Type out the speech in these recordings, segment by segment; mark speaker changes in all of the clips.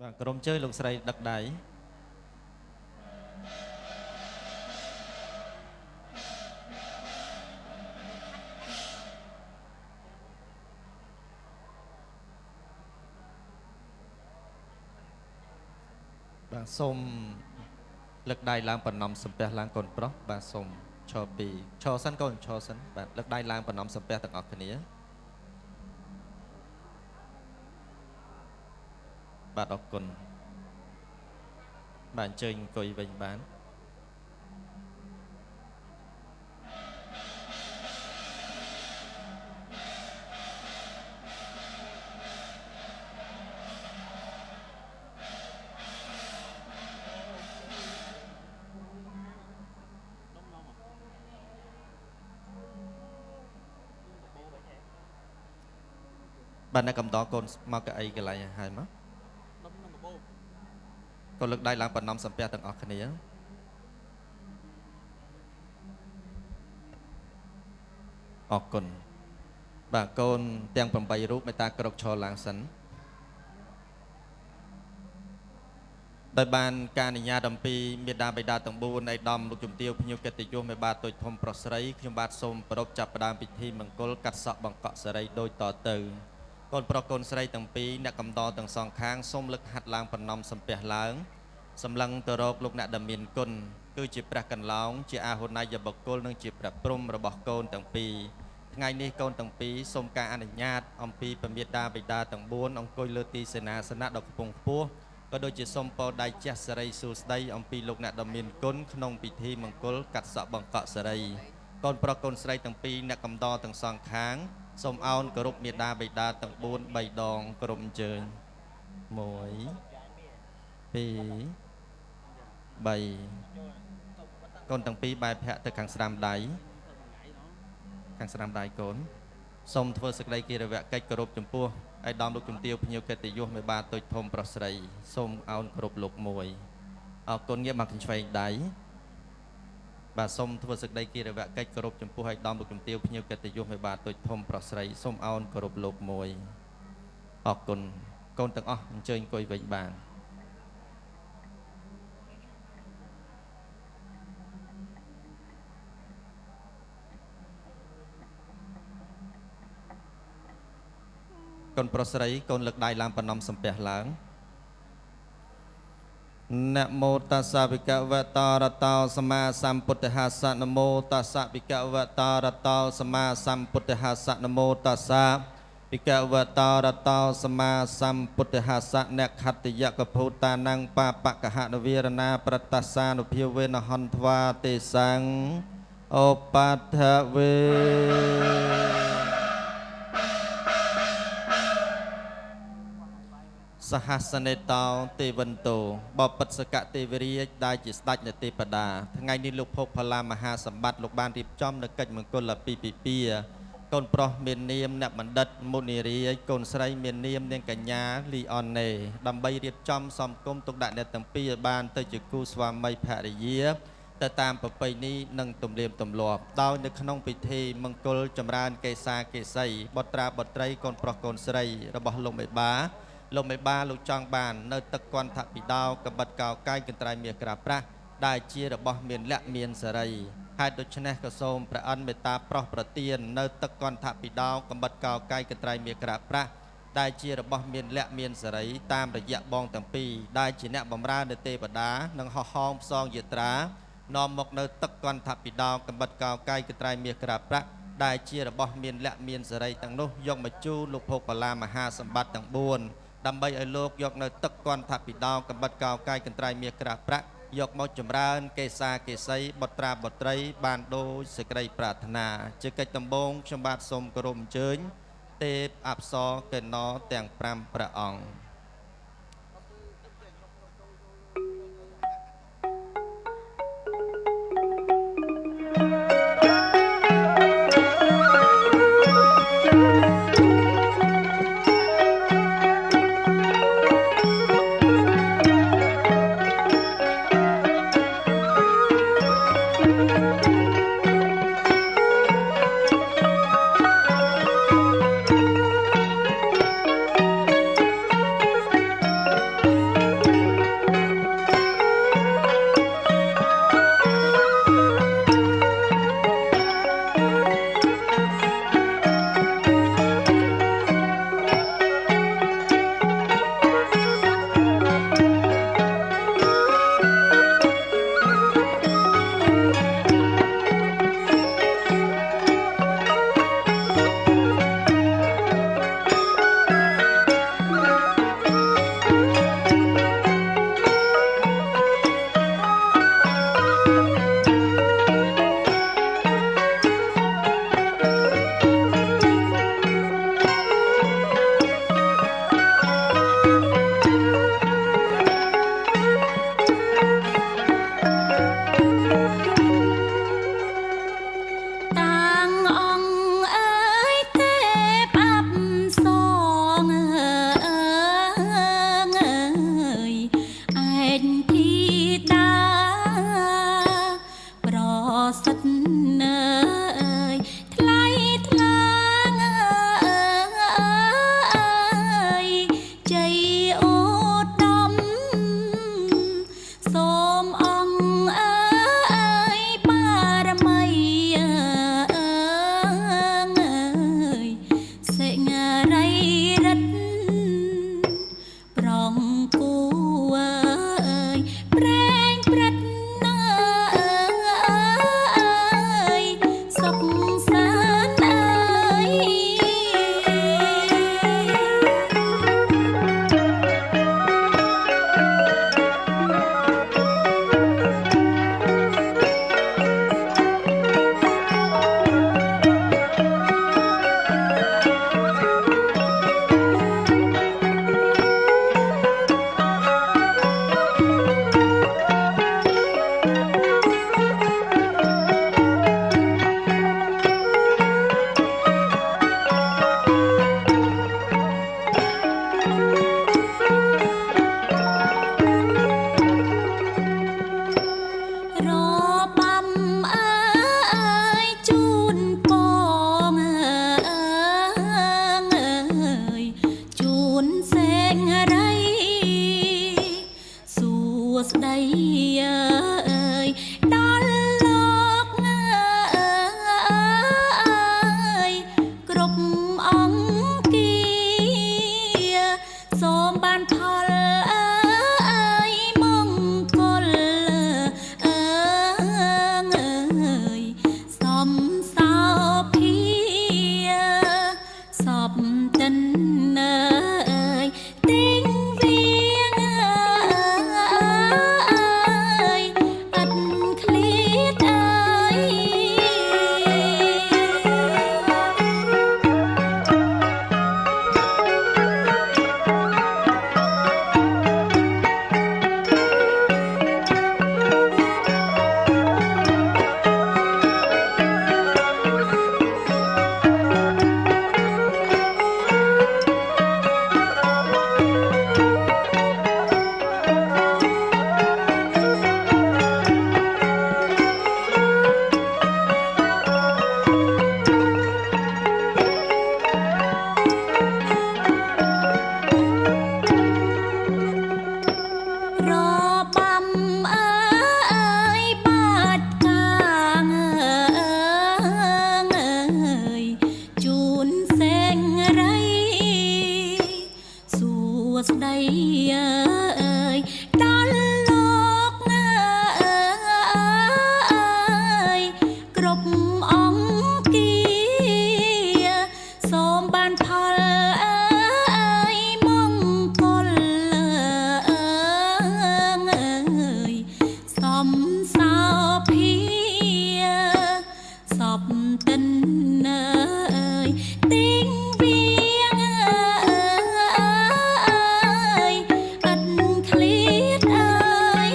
Speaker 1: បាទក្រុមជើលោកស្រីដឹកដៃបាទសូមលើកដៃឡើងបណ្នំសំពះឡើងកូនប្រុសបាទសូមឈរពីឈរសិនកូនឈរសិនបាទលើកដៃឡើងបណ្នំសំពះទាំងអស់គ្នាបាទអរគុណបាទអញ្ជើញអង្គុយវិញបានបាទអ្នកកំដរកូនមកកៅអីកន្លែងហើយមកកូនលើកដៃឡើងបណ្នំសំពះទាំងអស់គ្នាអរគុណបាទកូនទាំង8រូបមេត្តាក្រកឈរឡើងសិនដោយបានការអនុញ្ញាតអំពីមេដាបេដាទាំង4នៃដំលោកជំទាវភ្ញៀវកិត្តិយសមេបាទុយធំប្រុសស្រីខ្ញុំបាទសូមប្រពចាប់ផ្ដើមពិធីមង្គលកាត់សក់បង្កក់សេរីដូចតទៅកូនប្រុសកូនស្រីទាំងពីរអ្នកកំដរទាំងសងខាងសូមលើកហាត់ឡើងបណ្នំសំពះឡើងសម្លឹងទៅរកលោកអ្នកដែលមានគុណគឺជាព្រះកន្លងជាអាហុណយបុគ្គលនិងជាព្រះព្រំរបស់កូនទាំងពីរថ្ងៃនេះកូនទាំងពីរសូមការអនុញ្ញាតអំពីពមេដាបេដាទាំង4អង្គុយលើទីសេនាសនៈដ៏ខ្ពង់ខ្ពស់ក៏ដូចជាសូមពរដៃជះសិរីសួស្តីអំពីលោកអ្នកដ៏មានគុណក្នុងពិធីមង្គលកាត់សក់បង្កក់សិរីកូនប្រុសកូនស្រីទាំងពីរអ្នកកំដរទាំងសងខាងសូមអោនគោរពមេដាបេដាទាំង4 3ដងក្រុមអញ្ជើញ1 2 3កូនទាំងពីរបែរភ័ក្រទៅខាងស្ដាំដៃកូនសូមធ្វើសេចក្តីគិរវកិច្ចគោរពចំពោះឯកឧត្តមលោកជំទាវភ្ញៀវកិត្តិយសមេបាទុយធំប្រុសស្រីសូមអោនគោរពលោក1អរគុណងាកមកខាងឆ្វេងដៃបាទសូមធ្វើសេចក្តីគិរវកិច្ចគោរពចំពោះឯកឧត្តមលោកជំទាវភ្ញៀវកិត្តិយសមេបាទុយធំប្រុសស្រីសូមអោនគោរពលោក1អរគុណកូនទាំងអស់អញ្ជើញអង្គុយវិញបានកូនប្រុសស្រីកូនលើកដៃឡើងបណ្នំសំពះឡើងนะโมตัสสะภิกขวะตาระตาสัมมาสัมพุทธัสสะนะโมตัสสะภิกขวะตาระตาสัมมาสัมพุทธัสสะนะโมตัสสะภิกขวะตาระตาสัมมาสัมพุทธัสสะเนคขัตติยะกภูตานังปาปะกะหะนวีรนาปรัตตัสสานุภิเวนะหันทวาเตสังโอปัฏฐเวសហសនេតោទេវន្តោបបិទ្ធសកទេវរាជដែលជាស្ដេចនៃទេពតាថ្ងៃនេះលោកភពផល្លាមហាសម្បត្តិលោកបានរៀបចំនៅកិច្ចមង្គលពីពិពាកូនប្រុសមាននាមអ្នកបណ្ឌិតមុនីរាជកូនស្រីមាននាមនាងកញ្ញាលីអនណេដើម្បីរៀបចំសំគុំទុកដាក់អ្នកទាំងពីរឲ្យបានទៅជាគូស្វាមីភរិយាទៅតាមប្រពៃណីនិងទំនៀមទម្លាប់ដោយនៅក្នុងពិធីមង្គលចម្រើនកេសាកេសីបុត្រាបុត្រីកូនប្រុសកូនស្រីរបស់លោកមេបាលោកចង់បាននៅទឹកគន្ធបិដោកបិតកោកាយកន្ត្រៃមាសក្រាប្រាស់ដែលជារបស់មានលក្ខមានសេរីហេតុដូច្នេះក៏សូមព្រះអិនមេត្តាប្រោះប្រទាននៅទឹកគន្ធបិដោកបិតកោកាយកន្ត្រៃមាសក្រាប្រាស់ដែលជារបស់មានលក្ខមានសេរីតាមរយៈបងទាំងពីរដែលជាអ្នកបម្រើនៅទេវតានិងហោះហោមផ្សងយាត្រានាំមកនៅទឹកគន្ធបិដោកបិតកោកាយកន្ត្រៃមាសក្រាប្រាស់ដែលជារបស់មានលក្ខមានសេរីទាំងនោះយកមកជូនលោកភោគបលាមហាសម្បត្តិទាំង4ដើម្បីឲ្យលោកយកនៅទឹកគន្ធបិដោកបិតកោកាយកន្ត្រៃមាសក្រាស់ប្រាក់យកមកចម្រើនកេសាកេសីបុត្រាបុត្រីបានដោយសេចក្តីប្រាថ្នាជាកិច្ចដំបូងខ្ញុំបាទសូមគោរពអញ្ជើញទេពអប្សរកេណោទាំង5ព្រះអង្គ
Speaker 2: tình ơi tiếng riêng ơi ít khliết ơiรอบำเอ้ยบาดกลางเอ้ยจูนแสงไรสู่สดายเอ้ยดอนโลกเอ้ยกรบអង្គគាសូមបានផលអើយមង្គលអើយសំសោភាសពតិនអើយទីងវាងអើយឥតឃ្លៀតអើយ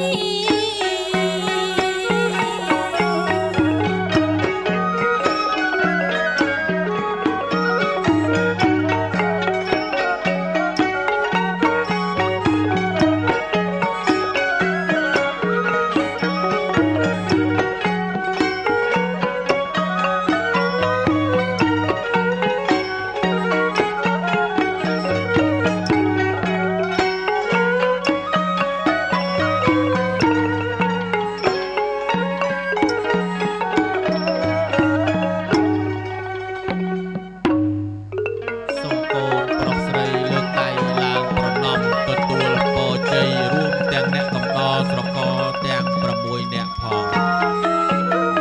Speaker 3: សូមកូនប្រុសស្រីលើកដៃឡើងប្រណម្យទទួលពរជ័យរួមទាំងអ្នកកំដរស្រករទាំង6នាក់ផង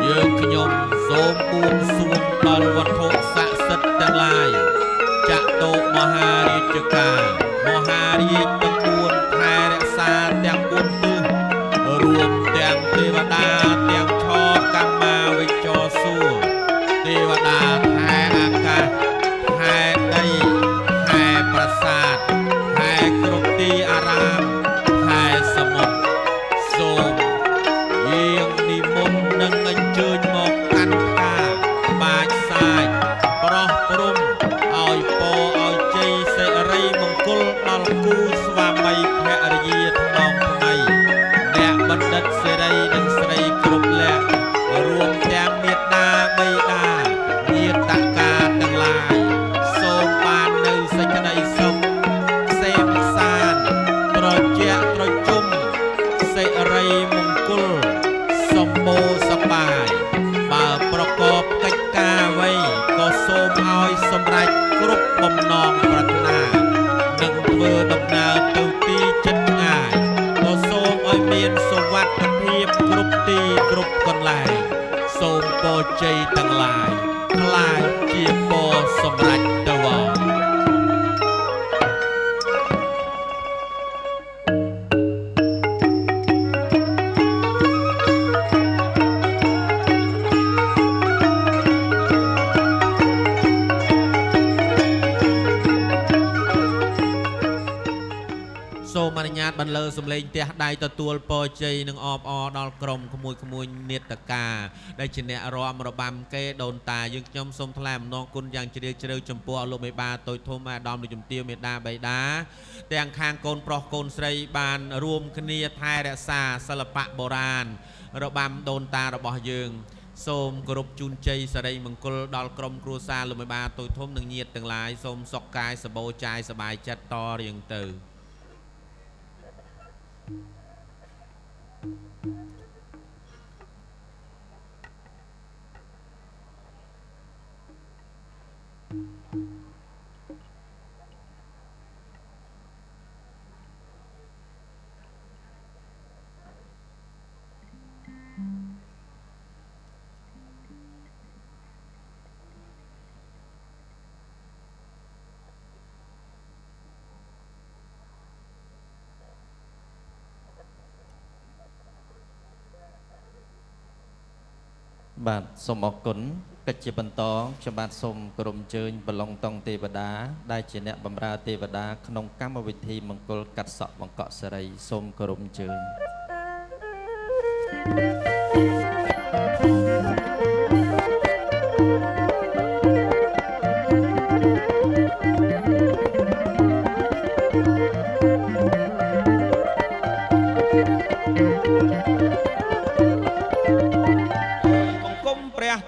Speaker 3: យើងខ្ញុំសូមបួងសួងដល់វត្ថុស័ក្តិសិទ្ធិទាំងឡាយចាក់តោមហារាជការមហារាជទាំង4ថែរក្សាទាំង4ទិសរួមទាំងទេវតាទាំងឆកម្មាវិជ្ជសួរទេវតាថែអាកាស ហែដីហែប្រាសាទហែគ្រប់ទីអារាមហែសមុទ្រសូមយាងនិមន្តនឹងអញ្ជើញមកកាន់ផ្កាបាចសាចប្រោះព្រំឲ្យពរឲ្យជ័យសិរីមង្គលដល់គូស្វាមីភរិយាថ្នមថ្មីអ្នកបណ្ឌិតសិរីនិងស្រីគ្រប់លក្ខរួមទាំងមេត្តាបិតាញាតិកាទាំងឡាយ សូមបាននៅសេចក្តីសុខសេមសានត្រជាក់ត្រជុំសិរីមង្គលសម្បូរសប្បាយបើប្រកបកិច្ចការអ្វីក៏សូមឲ្យសម្រេចគ្រប់បំណងប្រាថ្នានិងធ្វើដំណើរទៅទីជិតឆ្ងាយក៏សូមឲ្យមានសុវត្ថិភាពគ្រប់ទីគ្រប់កន្លែងសូមពរជ័យទាំងឡាយខ្លាចជាពរសម្រេចទៅអង សូមអនុញ្ញាតបន្លឺសំឡេងផ្ទះដៃទទួលពរជ័យនិងអបអរដល់ក្រុមក្មួយនេតកាដែលជាអ្នករាំរបាំគេដូនតាយើងខ្ញុំសូមថ្លែងអំណរគុណយ៉ាងជ្រាលជ្រៅចំពោះអលោកមេបាតូចធំអាដាមលោកជំទាវមេដាបៃតាទាំងខាងកូនប្រុសកូនស្រីបានរួមគ្នាថែរក្សាសិល្បៈបុរាណរបាំដូនតារបស់យើងសូមគោរពជូនជ័យសិរីមង្គលដល់ក្រុមគ្រួសារលោកមេបាតូចធំនិងញាតិទាំងឡាយសូមសុខកាយសបោចាយសบายចិត្តតរៀងទៅ
Speaker 1: បាទសូមអរគុណកិច្ចជាបន្តខ្ញុំបាទសូមគោរពអញ្ជើញប្រឡងតង់ទេវតាដែលជាអ្នកបម្រើទេវតាក្នុងកម្មវិធីមង្គលកាត់សក់បង្កក់សេរីសូមគោរពអញ្ជើញ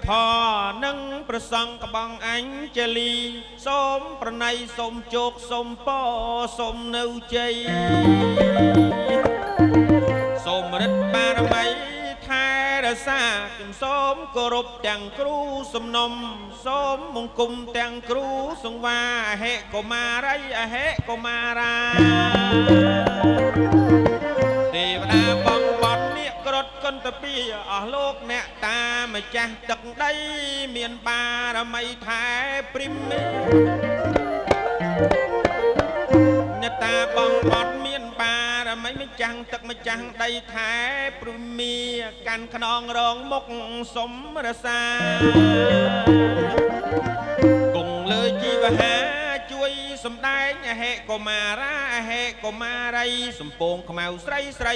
Speaker 4: ធនឹងប្រសង់កបងអញ្ជលីសូមប្រណីសូមជោគសូមពរសូមនៅជ័យសូមរិទ្ធបារមីថែរក្សាខ្ញុំសូមគោរពទាំងគ្រូសំណុំសូមមង្គមទាំងគ្រូសង្វាអហេកុមារីអហេកុមារាទេវតាបងបត់នេះក្រត់កន្តពីអស់លោកអ្នកតាម្ចាស់ទឹកដីមានបារមីថែព្រិមអ្នកតាបងបត់មានបារមីម្ចាស់ទឹកម្ចាស់ដីថែព្រិមីកាន់ខ្នងរងមុខសុំរសាគង់លើជីវហាជួយសំដែងអហេកុមារាអហេកុមារីសំពងខ្មៅស្រីស្រី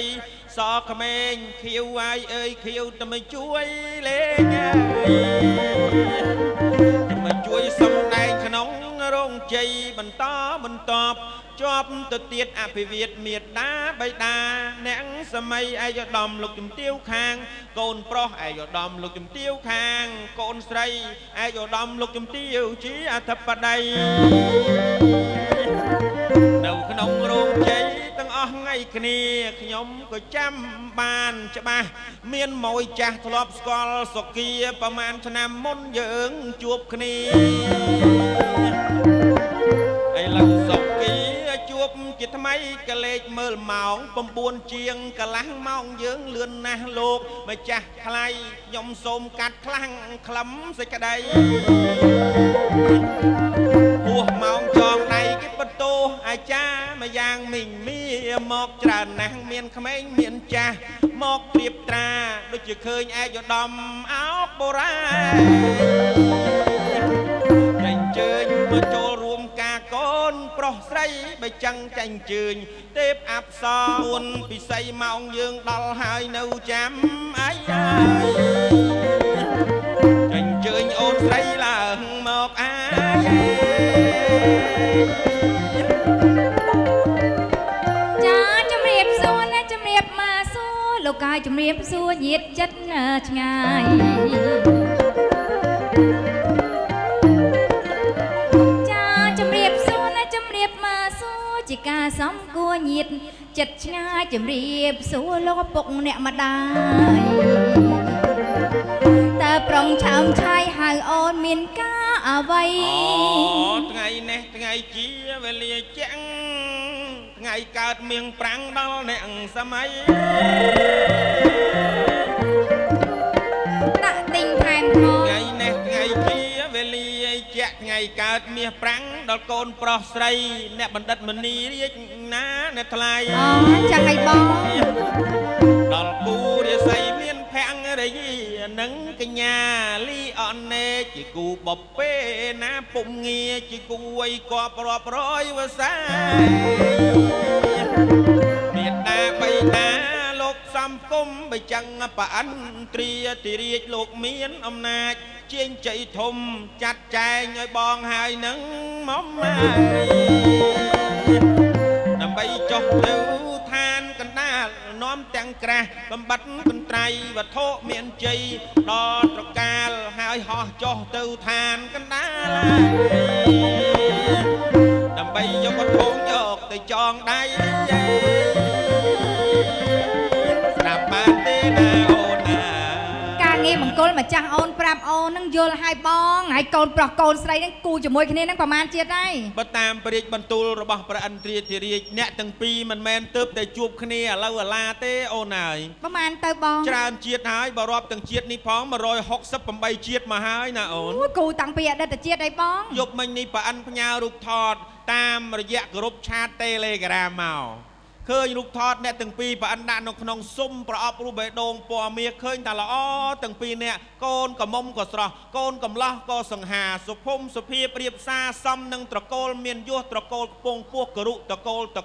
Speaker 4: សក្មេងខៀវអាយអើយខៀវតែមកជួយលេងតែមកជួយសំដែងក្នុងរោងជ័យបន្តជាប់ទៅទៀតអភិវិទ្យមេដាបៃតាអ្នកសម័យអាយដាមលោកជំទាវខាងកូនប្រុសអាយដាមលោកជំទាវខាងកូនស្រីអាយដាមលោកជំទាវជាអធិបតីនៅក្នុងរោងជ័យទាំងអស់ថ្ងៃគ្នាខ្ញុំក៏ចាំបានច្បាស់មានម៉ួយចាស់ធ្លាប់ស្គាល់សុគាប្រមាណឆ្នាំមុនយើងជួបគ្នាឥឡូវសុគាជួបជាថ្មីកលេចមើលម៉ោង9ជាងកន្លះម៉ោងយើងលឿនណាស់លោកម្ចាស់ថ្លៃខ្ញុំសូមកាត់ខ្លាំងខ្លឹមសេចក្តីពោះម៉ោងចងដៃគេបន្ទោសអាចារ្យម្យ៉ាងមីងមីមកច្រើនណាស់មានក្មេងមានចាស់មកព្រៀបត្រាដូចជាឃើញឯកឧត្តមអោបបុរាណចាញ់ជើញមកចូលរួមការកូនប្រុសស្រីបើចឹងចាញ់ជើញទេពអប្សរមុនពិសីម៉ោងយើងដល់ហើយនៅចាំអីចាញ់ជើញអូនស្រីឡើងមកអាយ
Speaker 2: ចាជំរាបសួរណាជំរាបមកសួរលោកកាយជំរាបសួរញាតិចិត្តឆ្ងាយចាជំរាបសួរណាជំរាបមកសួរជាការសំគួរញាតិចិត្តឆ្ងាយជំរាបសួរលោកពុកអ្នកម្ដាយតើប្រុងឆើមឆាយហៅអូនមានការអ្វី
Speaker 4: ថ្ងៃនេះថ្ងៃជាវេលាចាំងថ្ងៃកើតមៀងប្រាំងដល់អ្នកសម័យ
Speaker 2: ដាក់ទិញថែមផង
Speaker 4: ថ្ងៃនេះថ្ងៃជាវេលាជាក់ថ្ងៃកើតមាសប្រាំងដល់កូនប្រុសស្រីអ្នកបណ្ឌិតមនីរាជណាអ្នកថ្លៃ
Speaker 2: ចឹងហើយបង
Speaker 4: ដល់គូរាសីមានភរិយានិងកញ្ញាលីអនេជាគូបបេណាពុំងារជាគូអីក៏រាប់រយវសាមេត្តាបៃតាលោកសំគុំបើចឹងប្រអិនត្រាតិរាជលោកមានអំណាចជាងជ័យធំចាត់ចែងឲ្យបងហើយនឹងមកដើម្បីចុះទៅឋានកណ្ដាលនាំទាំងក្រាស់បំបត្តិកន្ត្រៃវត្ថុមានជ័យដល់ត្រកាលហើយហោះចុះទៅឋានកណ្ដាលដើម្បីយកវត្ថុយកទៅចងដៃស្ដាប់បានទេណាអូនណា
Speaker 2: ការងារមង្គលម្ចាស់អូនប្រាប់អូននឹងយល់ឲ្យបងហើយកូនប្រុសកូនស្រីនឹងគូជាមួយគ្នានឹងប្រមាណជាតិហើយ
Speaker 4: បើតាមព្រះរាជបន្ទូលរបស់ព្រះឥន្ទ្រាធិរាជអ្នកទាំងពីរមិនមែនទើបតែជួបគ្នាឥឡូវឥឡាទេអូនហើយ
Speaker 2: ប្រមាណទៅបង
Speaker 4: ច្រើនជាតិហើយបើរាប់ទាំងជាតិនេះផង168ជាតិមកហើយណាអូន
Speaker 2: គូតាំងពីអតីតជាតិអីបង
Speaker 4: យប់មិញនេះព្រះឥន្ទ្រផ្ញើរូបថតតាមរយៈក្រុមឆាត Telegram មក ឃើញរូបថតអ្នកទាំងពីរប្រអិនដាក់នៅក្នុងស៊ុំប្រអប់រូបបេះដូងពណ៌មាសឃើញតែល្អទាំងពីរអ្នកកូនកំមុំក៏ស្រស់កូនកំឡោះក៏សង្ហាសុភមសុភាពរៀបសារសមនឹងត្រកូលមានយសត្រកូលខ្ពងពោះករុត្រ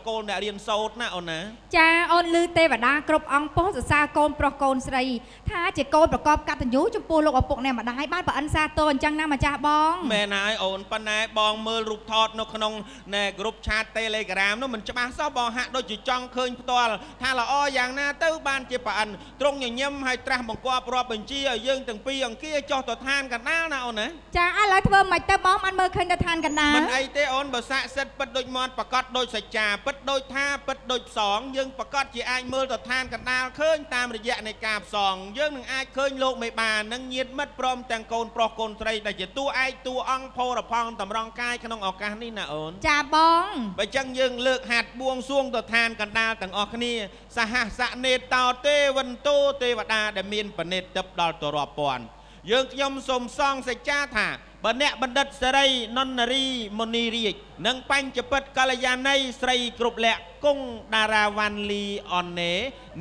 Speaker 4: កូលអ្នករៀនសូត្រណាអូនណា
Speaker 5: ចាអូនឮទេវតាគ្រប់អង្គពោះសរសើរកូនប្រុសកូនស្រីថាជាកូនប្រកបកតញ្ញូចំពោះលោកឪពុកអ្នកម្ដាយបានប្រអិនសារទោអញ្ចឹងណាម្ចាស់បង
Speaker 4: មែនហើយអូនប៉ុន្តែបងមើលរូបថតនៅក្នុងណែក្រុមឆាត Telegram នោះមិនច្បាស់សោះបងហាក់ដូចជាចង់ឃើញផ្ទាល់ថាល្អយ៉ាងណាទៅបានជាប្រអិនទ្រង់ញញឹមឲ្យត្រាស់បង្គាប់រាប់បញ្ជាឲ្យយើងទាំងពីរអង្គាចុះទៅឋានកណ្ដាលណាអូនណា
Speaker 5: ចាឥឡូវធ្វើមិនទៅបងបានមើលឃើញទៅឋានកណ្ដាល
Speaker 4: មិនអីទេអូនបើសាក់សិតពិតដូចមាត់ប្រកាសដូចសច្ចាពិតដូចថាពិតដូចផ្សងយើងប្រកាសជាអាចមើលទៅឋានកណ្ដាលឃើញតាមរយៈនៃការផ្សងយើងនឹងអាចឃើញលោកមេបានិងញាតិមិត្តព្រមទាំងកូនប្រុសកូនស្រីដែលជាតួឯកតួអង្គផរផង់តម្រង់កាយក្នុងឱកាសនេះណាអូន
Speaker 5: ចាបង
Speaker 4: បើចឹងយើងលើកហាត់បួងសួងទៅឋានកណ្ដាលទាំងអស់គ្នាសហសនេតោទេវន្តោទេវតាដែលមានបណិតទឹកដល់ទៅរាប់ពាន់យើងខ្ញុំសូមសងសច្ចាថាបើអ្នកបណ្ឌិតសេរីនន្ទរីមុនីរាជនិងបញ្ចពិតកល្យាណីស្រីគ្រប់លក្ខគង់តារាវ៉ាន់លីអននេ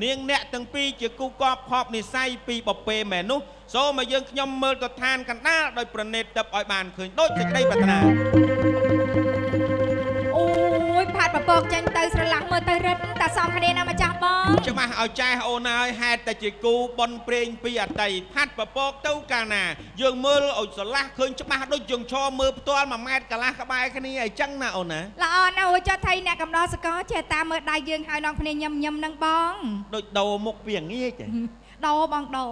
Speaker 4: នាងអ្នកទាំងពីរជាគូកប់ខប់និស័យពីបពេមែននោះសូមឲ្យយើងខ្ញុំមើលទៅឋានកណ្ដាលដោយប្រណិតទឹកឲ្យបានឃើញដូចសេចក្តីប្រាថ្នា
Speaker 5: អូយផាត់ប្រពកចេញទៅស្រឡះមើលទៅរិតតែសំគ្នាណាម្ចាស់បង
Speaker 4: ច្បាស់ឲ្យចែសអូនហើយហេតុតែជាគូបនព្រេងពីអតីតផាត់ប្រពកទៅកាលណាយើងមើលឲ្យស្រឡះឃើញច្បាស់ដូចយើងឈរមើលផ្ទាល់1ម៉ែត្រកន្លះក្បែរគ្នាអញ្ចឹងណាអូនណា
Speaker 5: ល្អណាស់អូចុះថៃអ្នកកំដរសកលចេះតាមមើលដៃយើងហើយនាំគ្នាញឹមនឹងបង
Speaker 4: ដូចដោមុខវាងាយទេ
Speaker 5: ដោបងដោ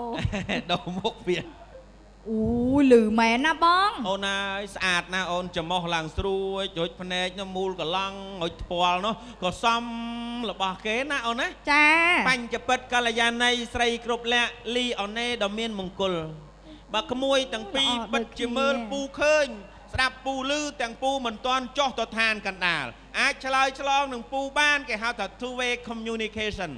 Speaker 4: ដោមុខវា
Speaker 5: អូលឺមែនណាបង
Speaker 4: អូនហើយស្អាតណាអូនច្រមុះឡើងស្រួយរួចភ្នែកនោះមូលកឡង់រួចថ្ពាល់នោះក៏សមរបស់គេណាអូនណា
Speaker 5: ចា
Speaker 4: បញ្ចពិតកល្យាណីស្រីគ្រប់លក្ខលីអូនេដ៏មានមង្គលបើក្មួយទាំងពីរពិតជាមើលពូឃើញស្ដាប់ពូឮទាំងពូមិនទាន់ចុះទៅឋានកណ្ដាលអាចឆ្លើយឆ្លងនឹងពូបានគេហៅថា two way communication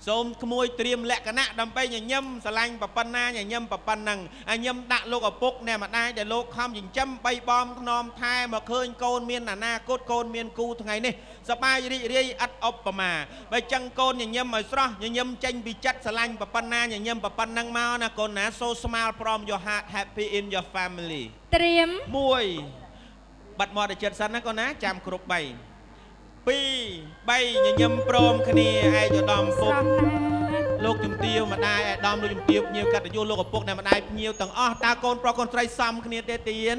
Speaker 4: សូមក្មួយត្រៀមលក្ខណៈដើម្បីញញឹមស្រឡាញ់ប្រប៉ុណ្ណាញញឹមប្រប៉ុណ្ណឹងញញឹមដាក់លោកឪពុកអ្នកម្ដាយដែលលោកខំចិញ្ចឹមបីបំខ្នំថែមកឃើញកូនមានអនាគតកូនមានគូថ្ងៃនេះសប្បាយរីករាយឥតឧបមាបើចឹងកូនញញឹមឲ្យស្រស់ញញឹមចេញពីចិត្តស្រឡាញ់ប្រប៉ុណ្ណាញញឹមប្រប៉ុណ្ណឹងមកណាកូនណា so smile from your heart happy in your family
Speaker 5: ត្រៀម
Speaker 4: 1បាត់មកដល់ចិត្តសិនណាកូនណាចាំគ្រប់3 2 3ញញឹមព្រមគ្នាឯកឧត្តមពុកលោកជំទាវម្ដាយឯកឧត្តមលោកជំទាវភ្ញៀវកតញ្ញូលោកឪពុកអ្នកម្ដាយភ្ញៀវទាំងអស់តើកូនប្រុសកូនស្រីសមគ្នាទេទៀន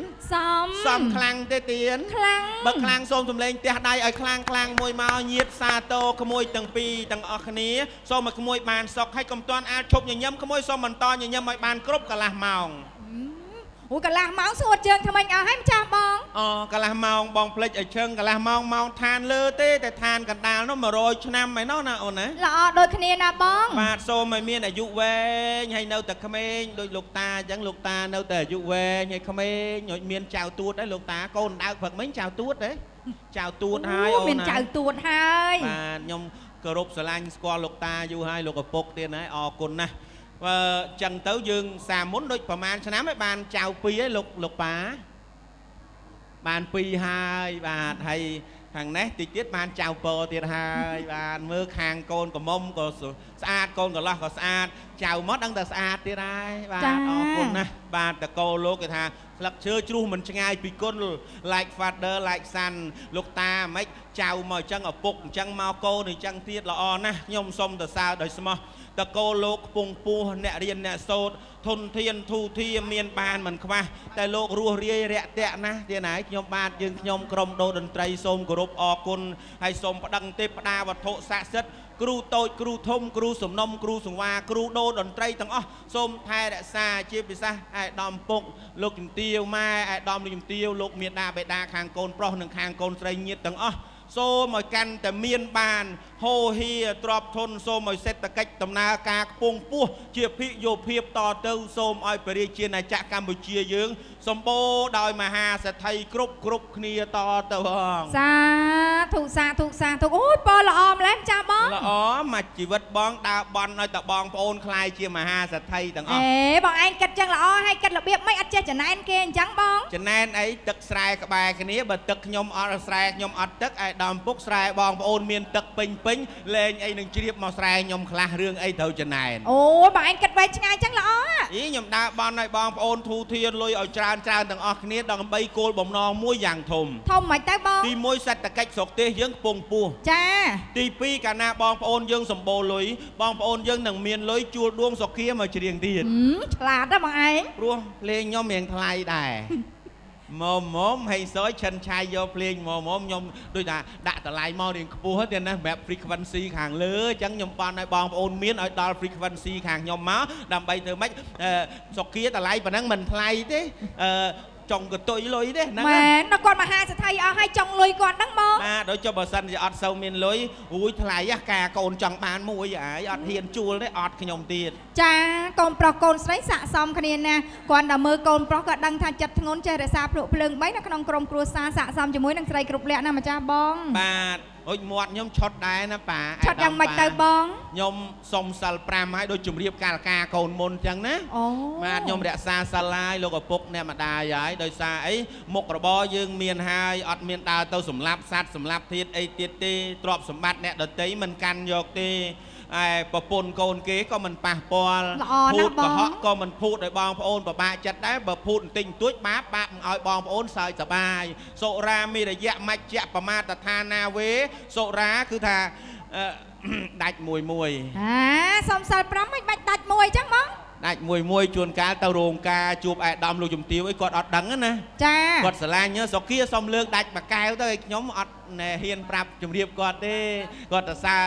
Speaker 5: សំ
Speaker 4: ខ្លាំងទេទៀន
Speaker 5: ខ្លាំង
Speaker 4: បើខ្លាំងសូមសម្លេងផ្ទះដៃឲ្យខ្លាំងមួយមកញាតសាទរក្មួយទាំងពីរទាំងអស់គ្នាសូមឲ្យក្មួយបានសុខហើយកុំតាន់អាចឈប់ញញឹមក្មួយសូមបន្តញញឹមឲ្យបានគ្រប់កន្លះម៉ោង
Speaker 5: អូកន្លះម៉ោងស្ងួតជើងថ្មិញអស់ហើយម្ចាស់បង
Speaker 4: អូកន្លះម៉ោងបងភ្លេចឲ្យឈឹងកន្លះម៉ោងម៉ោងឋានលើទេតែឋានកណ្ដាលនោះ100ឆ្នាំឯណោះណាអូនណា
Speaker 5: ល្អដូចគ្នាណាបង
Speaker 4: បាទសូមឲ្យមានអាយុវែងហើយនៅតែក្មេងដូចលោកតាអញ្ចឹងលោកតានៅតែអាយុវែងហើយក្មេងហើយមានចៅទួតដែរលោកតាកូនដើកព្រឹកមិញចៅទួតទេចៅទួតហើយអូនណា
Speaker 5: មានចៅទួតហើយ
Speaker 4: បាទខ្ញុំគោរពស្រឡាញ់ស្គាល់លោកតាយូរហើយលោកឪពុកទៀតហើយអរគុណណាស់បើចឹងទៅយើងសាមុនដូចប្រហែលឆ្នាំហើយបានចៅ2ហើយលោកប៉ាបាន2ហើយបាទហើយខាងនេះតិចទៀតបានចៅពរទៀតហើយបានមើលខាងកូនកំមុំក៏ស្អាតកូនកន្លោះក៏ស្អាតចៅមកដឹងតែស្អាតទៀតហើយបាទអរគុណណាស់បាទតកោលោកគេថាស្លឹកឈើជ្រុះមិនឆ្ងាយពីគុណ like father like son លោកតាមិនចៅមកអញ្ចឹងឪពុកអញ្ចឹងមកកូនអញ្ចឹងទៀតល្អណាស់ខ្ញុំសូមសរសើរដោយស្មោះតកោលោកខ្ពង់ពោះអ្នករៀនអ្នកសូត្រធនធានធូធាមានបានមិនខ្វះតែលោករស់រាយរាក់ទាក់ណាស់ទៀតហើយខ្ញុំបាទយើងខ្ញុំក្រុមដូរតន្ត្រីសូមគោរពអរគុណហើយសូមប្តឹងទេពតាវត្ថុស័ក្តិសិទ្ធិគ្រូតូចគ្រូធំគ្រូសំណុំគ្រូសង្វាគ្រូដូរតន្ត្រីទាំងអស់សូមថែរក្សាជាពិសេសឯកឧត្តមពុកលោកជំទាវម៉ែឯកឧត្តមលោកជំទាវលោកមាតាបេតាខាងកូនប្រុសនិងខាងកូនស្រីញាតិទាំងអស់សូមឲ្យកាន់តែមានបានហូរហៀទ្របធនសូមឲ្យសេដ្ឋកិច្ចដំណើរការខ្ពង់ពោះជាភិយោភាពតទៅសូមឲ្យព្រះរាជាណាចក្រកម្ពុជាយើង សម្បូរដោយមហាសេដ្ឋីគ្រប់គ្នាតទៅបង
Speaker 5: សាធុអូយប៉ល្អម្ល៉េះចាស់បង
Speaker 4: ល្អមកជីវិតបងដើរបន់ឲ្យតបងប្អូនខ្លាយជាមហាសេដ្ឋីទាំងអស់
Speaker 5: បងឯងគិតចឹងល្អហើយគិតរបៀបមិនអត់ចេះចំណែនគេអញ្ចឹងបង
Speaker 4: ចំណែនអីទឹកស្រែក្បែរគ្នាបើទឹកខ្ញុំអត់ស្រែខ្ញុំអត់ទឹកឯដើមពុកស្រែបងប្អូនមានទឹកពេញលេងអីនឹងជ្រាបមកស្រែខ្ញុំខ្លះរឿងអីត្រូវចំណែន
Speaker 5: អូយបងឯងគិតវែងឆ្ងាយចឹងល្អ
Speaker 4: អីខ្ញុំដើរបន់ឲ្យបងប្អូនធូធានលុយឲ្យច្រើនទាំងអស់គ្នាដើម្បីគោលបំណងមួយយ៉ាងធំ
Speaker 5: មិនទៅបង
Speaker 4: ទី1សេដ្ឋកិច្ចស្រុកទេសយើងខ្ពង់ពោះ
Speaker 5: ចា
Speaker 4: ទី2កាលណាបងប្អូនយើងសម្បូរលុយបងប្អូនយើងនឹងមានលុយជួលដួងសុខាមកច្រៀងទៀត
Speaker 5: ឆ្លាតណាស់បងឯង
Speaker 4: ព្រោះភ្លេងខ្ញុំរៀងថ្លៃដែរមុំហេសយឆិនឆាយយកភ្លេងមុំខ្ញុំដូចថាដាក់តម្លៃមករៀងខ្ពស់ទៀតណាសម្រាប់ frequency ខាងលើអញ្ចឹងខ្ញុំបានឲ្យបងប្អូនមានឲ្យដល់ frequency ខាងខ្ញុំមកដើម្បីធ្វើម៉េចសុខាតម្លៃប៉ុណ្ណឹងមិនថ្លៃទេចង់កតុយលុយទេហ្នឹង
Speaker 5: មែនដល់គាត់មហាសេដ្ឋីអស់ហើយចង់លុយគាត់ហ្នឹងមក
Speaker 4: បាទដូចចុះបើសិនជាអត់សូវមានលុយអូយថ្លៃការកូនចង់បានមួយហើយអត់ហ៊ានជួលទេអត់ខ្ញុំទៀត
Speaker 5: ចាកូនប្រុសកូនស្រីស័ក្តិសមគ្នាណាគាត់តែមើលកូនប្រុសក៏ដឹងថាចិត្តធ្ងន់ចេះរក្សាភ្លុកភ្លើង3នៅក្នុងក្រុមគ្រួសារស័ក្តិសមជាមួយនឹងស្រីគ្រប់លក្ខណាម្ចាស់បង
Speaker 4: បាទអូចមាត់ខ្ញុំឆុតដែរណាប៉ា
Speaker 5: ឆុតយ៉ាងម៉េចទៅបង
Speaker 4: ខ្ញុំសុំសិល5ហើយដូចជំរាបកាលការកូនមុនអញ្ចឹងណា
Speaker 5: អូ
Speaker 4: បាទខ្ញុំរក្សាសិលហើយលោកឪពុកអ្នកម្ដាយហើយដោយសារអីមុខរបរយើងមានហើយអត់មានដើរទៅសម្លាប់សត្វសម្លាប់ធាតុអីទៀតទេទ្រព្យសម្បត្តិអ្នកដទៃមិនកាន់យកទេឯប្រពន្ធកូនគេក៏មិនប៉ះពាល់ភូតកុហកក៏មិនភូតឲ្យបងប្អូនពិបាកចិត្តដែរបើភូតបន្តិចបន្តួចបាបមិនឲ្យបងប្អូនសើចសប្បាយសុរាមីរយៈមជ្ជៈប្រមាទដ្ឋានាវេសុរាគឺថាដាច់មួយ
Speaker 5: សុំសិល5មិនបាច់ដាច់មួយអញ្ចឹងបង
Speaker 4: ដាច់មួយជួនកាលទៅរោងការជួបឯកឧត្តមលោកជំទាវអីគាត់អត់ដឹងណា
Speaker 5: ចា
Speaker 4: គាត់ស្រឡាញ់សុគាសុំលើកដាច់មួយកែវទៅឲ្យខ្ញុំអត់ហ៊ានប្រាប់ជំរាបគាត់ទេគាត់ទៅសើ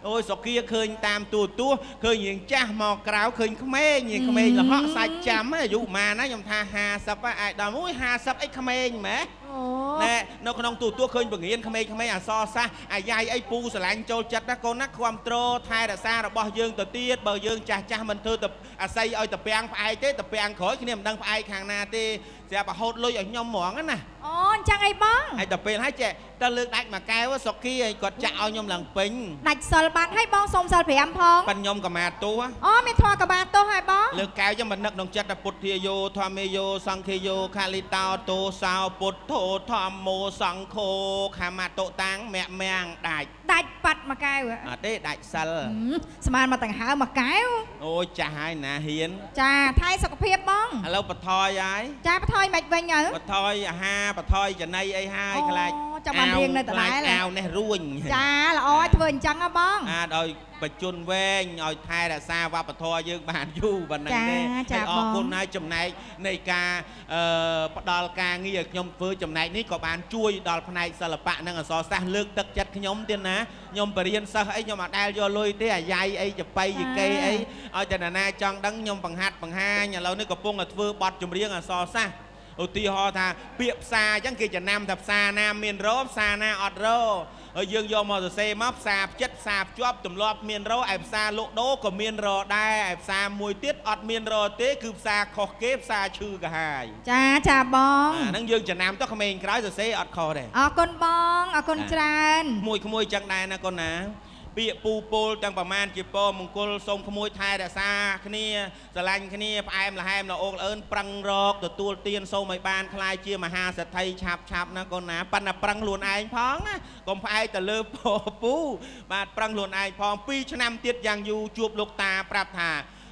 Speaker 4: អូយសុគាឃើញតាមទូឃើញរៀងចាស់មកក្រៅឃើញក្មេងលហកសាច់ចាំអាយុប៉ុន្មានណាខ្ញុំថា50ឯកឧត្តមអូយ50អីក្មេងម៉ែណែនៅក្នុងទូឃើញបង្រៀនក្មេងអសរសាស្ត្រអាយាយអីពូស្រឡាញ់ចូលចិត្តណាកូនណាគ្រប់គ្រងថែរក្សារបស់យើងទៅទៀតបើយើងចាស់មិនធ្វើទៅអាស័យឲ្យតពាំងផ្អែកទេតពាំងក្រោយគ្នាមិនដឹងផ្អែកខាងណាទេស្រាប់រហូតលុយឲ្យខ្ញុំហ្មងណា
Speaker 5: អូអញ្ចឹងអីបង
Speaker 4: ហើយតែពេលហើយចេះតែលើកដាច់មួយកែវសុគាឲ្យគាត់ចាក់ឲ្យខ្ញុំឡើងពេញ
Speaker 5: ដាច់សិលបាត់ហើយបងសុំសិល5ផង
Speaker 4: ប៉ិនខ្ញុំកមាទោស
Speaker 5: អូមានធម៌កមាទោសហើយបង
Speaker 4: លើកកែវចឹងមិននឹកក្នុងចិត្តពុទ្ធាយោធម្មេយោសង្ឃេយោខាលីតោតោសោពុទ្ធោធម្មោសង្ឃោខាមតោតាំងមាំងដាច់
Speaker 5: ប៉ាត់មួយកែវ
Speaker 4: អត់ទេដាច់សិល
Speaker 5: ស្មានមកដង្ហើមមួយកែវ
Speaker 4: អូចាស់ហើយណាហ៊ាន
Speaker 5: ចាថែសុខភាពបង
Speaker 4: ឥឡូវបថយហើយ
Speaker 5: ចាបថយមិនវិញទៅ
Speaker 4: បថយអាហារបថយចំណីអីហើយខ្លាច
Speaker 5: ចាំបានរៀងនៅដដែល
Speaker 4: អាវនេះរួញ
Speaker 5: ចាល្អឲ្យធ្វើអញ្ចឹងហ៎បង
Speaker 4: អាចឲ្យបច្ចុប្បន្នវែងឲ្យថែរក្សាវប្បធម៌យើងបានយូរប៉ុណ្ណឹងទេហើយអរគុណហើយចំណែកនៃការផ្ដល់ការងារឲ្យខ្ញុំធ្វើចំណែកនេះក៏បានជួយដល់ផ្នែកសិល្បៈនិងអក្សរសាស្ត្រលើកទឹកចិត្តខ្ញុំទៀតណាខ្ញុំបរៀនសិស្សអីខ្ញុំអត់ដែលយកលុយទេអាយាយអីចបៃយីកេអីឲ្យតែណាចង់ដឹងខ្ញុំបង្ហាត់បង្ហាញឥឡូវនេះកំពុងតែធ្វើបទចម្រៀងអក្សរសាស្ត្រឧទាហរណ៍ថាពាក្យផ្សារអញ្ចឹងគេចំណាំថាផ្សារណាមានរោផ្សារណាអត់រោហើយយើងយកមកសរសេរមកផ្សារផ្ចិតផ្សារភ្ជាប់ទម្លាប់មានរោឯផ្សារលក់ដូរក៏មានរោដែរឯផ្សារមួយទៀតអត់មានរោទេគឺផ្សារខុសគេផ្សារឈឺកាហាយ
Speaker 5: ចាបង
Speaker 4: អាហ្នឹងយើងចំណាំទៅក្មេងក្រោយសរសេរអត់ខុសទេ
Speaker 5: អរគុណបងអរគុណច្រើន
Speaker 4: ក្មួយចឹងដែរណាកូនណាពាក្យពូពោលទាំងប្រមាណជាពរមង្គលសូមក្មួយថែរក្សាគ្នាស្រឡាញ់គ្នាផ្អែមល្ហែមល្អអូកល្អឿនប្រឹងរកទទួលទានសូមឲ្យបានខ្លាយជាមហាសេដ្ឋីឆាប់ណាកូនណាប៉ុន្តែប្រឹងខ្លួនឯងផងណាកុំផ្អែកទៅលើពូបាទប្រឹងខ្លួនឯងផង2ឆ្នាំទៀតយ៉ាងយូរជួបលោកតាប្រាប់ថា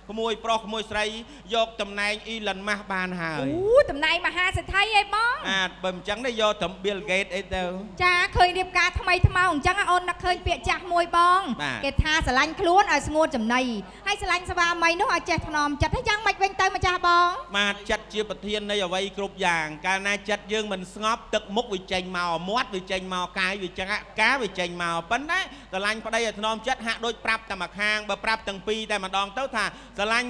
Speaker 4: ក្មួយប្រុសក្មួយស្រីយកតំណែងអ៊ីឡុនម៉ាស់បានហើយ
Speaker 5: អូតំណែងមហាសេដ្ឋីអីបង
Speaker 4: បើមិនចឹងទេយកត្រឹម Bill Gates អីទៅ
Speaker 5: ចាឃើញរៀបការថ្មីថ្មោអញ្ចឹងអូននឹកឃើញពាក្យចាស់មួយបងគេថាស្រឡាញ់ខ្លួនឲ្យស្ងួតចំណីហើយស្រឡាញ់ស្វាមីនោះឲ្យចេះថ្នមចិត្តហើយយ៉ាងម៉េចវិញទៅម្ចាស់បង
Speaker 4: បាទចិត្តជាប្រធាននៃអ្វីគ្រប់យ៉ាងកាលណាចិត្តយើងមិនស្ងប់ទឹកមុខវាចេញមកមាត់វាចេញមកកាយវាចង្អាក់ការវាចេញមកប៉ុន្តែស្រឡាញ់ប្តីឲ្យថ្នមចិត្តហាក់ដូចប្រាប់តែម្ខាងបើប្រាប់ទាំងពីរតែម្ដងទៅថាស្រឡាញ់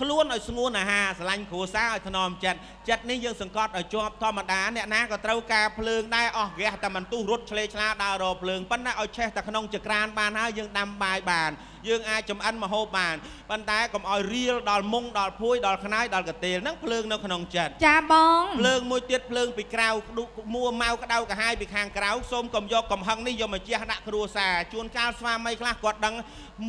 Speaker 4: ខ្លួនឲ្យស្ងួនអាហារស្រឡាញ់គ្រួសារឲ្យថ្នមចិត្តនេះយើងសង្កត់ឲ្យជាប់ធម្មតាអ្នកណាក៏ត្រូវការភ្លើងដែរអស់ហ្គាសតែមិនទុះរត់ឆ្លេឆ្លាដើររកភ្លើងប៉ុន្តែឲ្យឆេះតែក្នុងចក្រានបានហើយយើងដាំបាយបាន យើងអាចចំអិនមកហូបបានប៉ុន្តែកុំឲ្យរៀលដល់មុងដល់ភួយដល់ខ្នាយដល់កន្ទេលហ្នឹងភ្លើងនៅក្នុងចិត្ត
Speaker 5: ចាបង
Speaker 4: ភ្លើងមួយទៀតភ្លើងពីក្រៅមួម៉ៅក្តៅកាហាយពីខាងក្រៅសូមកុំយកកំហឹងនេះយកមកជះដាក់គ្រួសារជួនកាលស្វាមីខ្លះគាត់ដឹង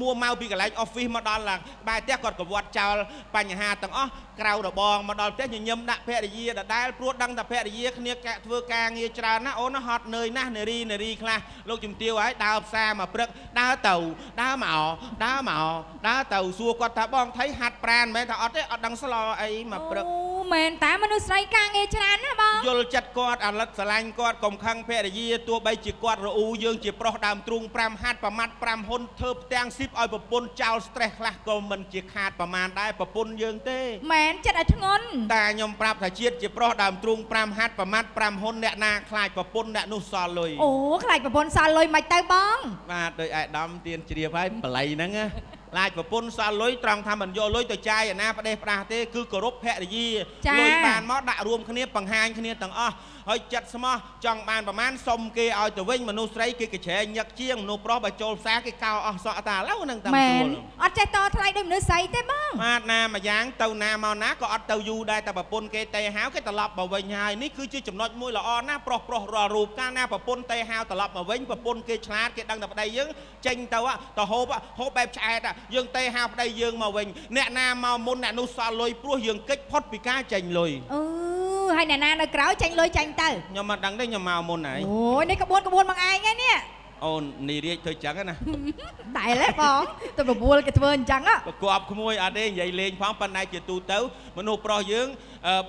Speaker 4: មួម៉ៅពីកន្លែង office មកដល់ឡើងក្បែរផ្ទះគាត់កវត្តចោលបញ្ហាទាំងអស់ក្រៅរបងមកដល់ផ្ទះញញឹមដាក់ភរិយាដដែលព្រោះដឹងតែភរិយាគ្នាធ្វើការងារច្រើនណាអូនហត់នឿយណាស់នារីខ្លះលោកជំទាវហើយដើរផ្សារមកព្រឹកដើរទៅដើរមកដើរទៅសួរគាត់ថាបងថៃហាត់ប្រាណមែនថាអត់ទេអត់ដឹងស្លោអីមកព្រឹក
Speaker 5: អូមែនតាមនុស្សស្រីការងារច្រើនណាបង
Speaker 4: យល់ចិត្តគាត់អាលិតស្រឡាញ់គាត់កុំខឹងភរិយាទោះបីជាគាត់រអ៊ូយើងជាប្រុសដើមទ្រូង5ហាត់ប្រមាត់5ហ៊ុនធ្វើផ្ទាំងស៊ីបឲ្យប្រពន្ធចោល stress ខ្លះក៏មិនជាខាតប្រមាណដែរប្រពន្ធយើងទេ
Speaker 5: មែនចិត្តឲ្យធ្ងន់
Speaker 4: តែខ្ញុំប្រាប់ថាជាតិជាប្រុសដើមទ្រូង5ហាត់ប្រមាត់5ហ៊ុនអ្នកណាខ្លាចប្រពន្ធអ្នកនោះសល់លុយ
Speaker 5: អូខ្លាចប្រពន្ធសល់លុយមិនទៅបង
Speaker 4: បាទដោយឯកឧត្តមទានជ្រាបហើយបល័យហ្នឹងណាឡាយប្រពន្ធសល់លុយត្រង់ថាមិនយកលុយទៅចាយឯណាផ្ដេសផ្ដាស់ទេគឺគោរពភរិយាលុយបានមកដាក់រួមគ្នាបង្ហាញគ្នាទាំងអស់ហើយចិត្តស្មោះចង់បានប្រមាណសុំគេឲ្យទៅវិញមនុស្សស្រីគេកញ្ច្រែងញឹកជាងមនុស្សប្រុសបើចូលផ្សារគេកោអស់សក់តាឥឡូវហ្នឹងតាម
Speaker 5: មែ
Speaker 4: ទួល
Speaker 5: នអត់ចេះតថ្លៃដូចមនុស្សស្រីទេបង
Speaker 4: បាទណាមួយយ៉ាងទៅណាមកណាក៏អត់ទៅយូរដែរតែប្រពន្ធគេតេហៅគេត្រឡប់មកវិញហើយនេះគឺជាចំណុចមួយល្អណាស់ប្រុសរាល់រូបកាលណាប្រពន្ធតេហៅត្រឡប់មកវិញប្រពន្ធគេឆ្លាតគេដឹងតែប្តីយើងចេញទៅទៅហូបបែបឆ្អែតយើងតេហៅប្តីយើងមកវិញអ្នកណាមកមុនអ្នកនោះសល់លុយព្រោះយើងកិច្ចផុតពីការចេញលុយ
Speaker 5: ហើយអ្នកណានៅក្រៅចាញ់លុយចាញ់ទៅ
Speaker 4: ខ្ញុំមិនដឹងទេខ្ញុំមកមុនហើយ
Speaker 5: អូយនេះក្បួនមកឯងហ្នឹងនេះ
Speaker 4: អូននីរាជធ្វើចឹងណា
Speaker 5: តែឡេះបងទៅប្រពន្ធគេធ្វើអញ្ចឹង
Speaker 4: ប្រកបក្មួយអត់ទេនិយាយលេងផងប៉ុន្តែជាទូទៅមនុស្សប្រុសយើង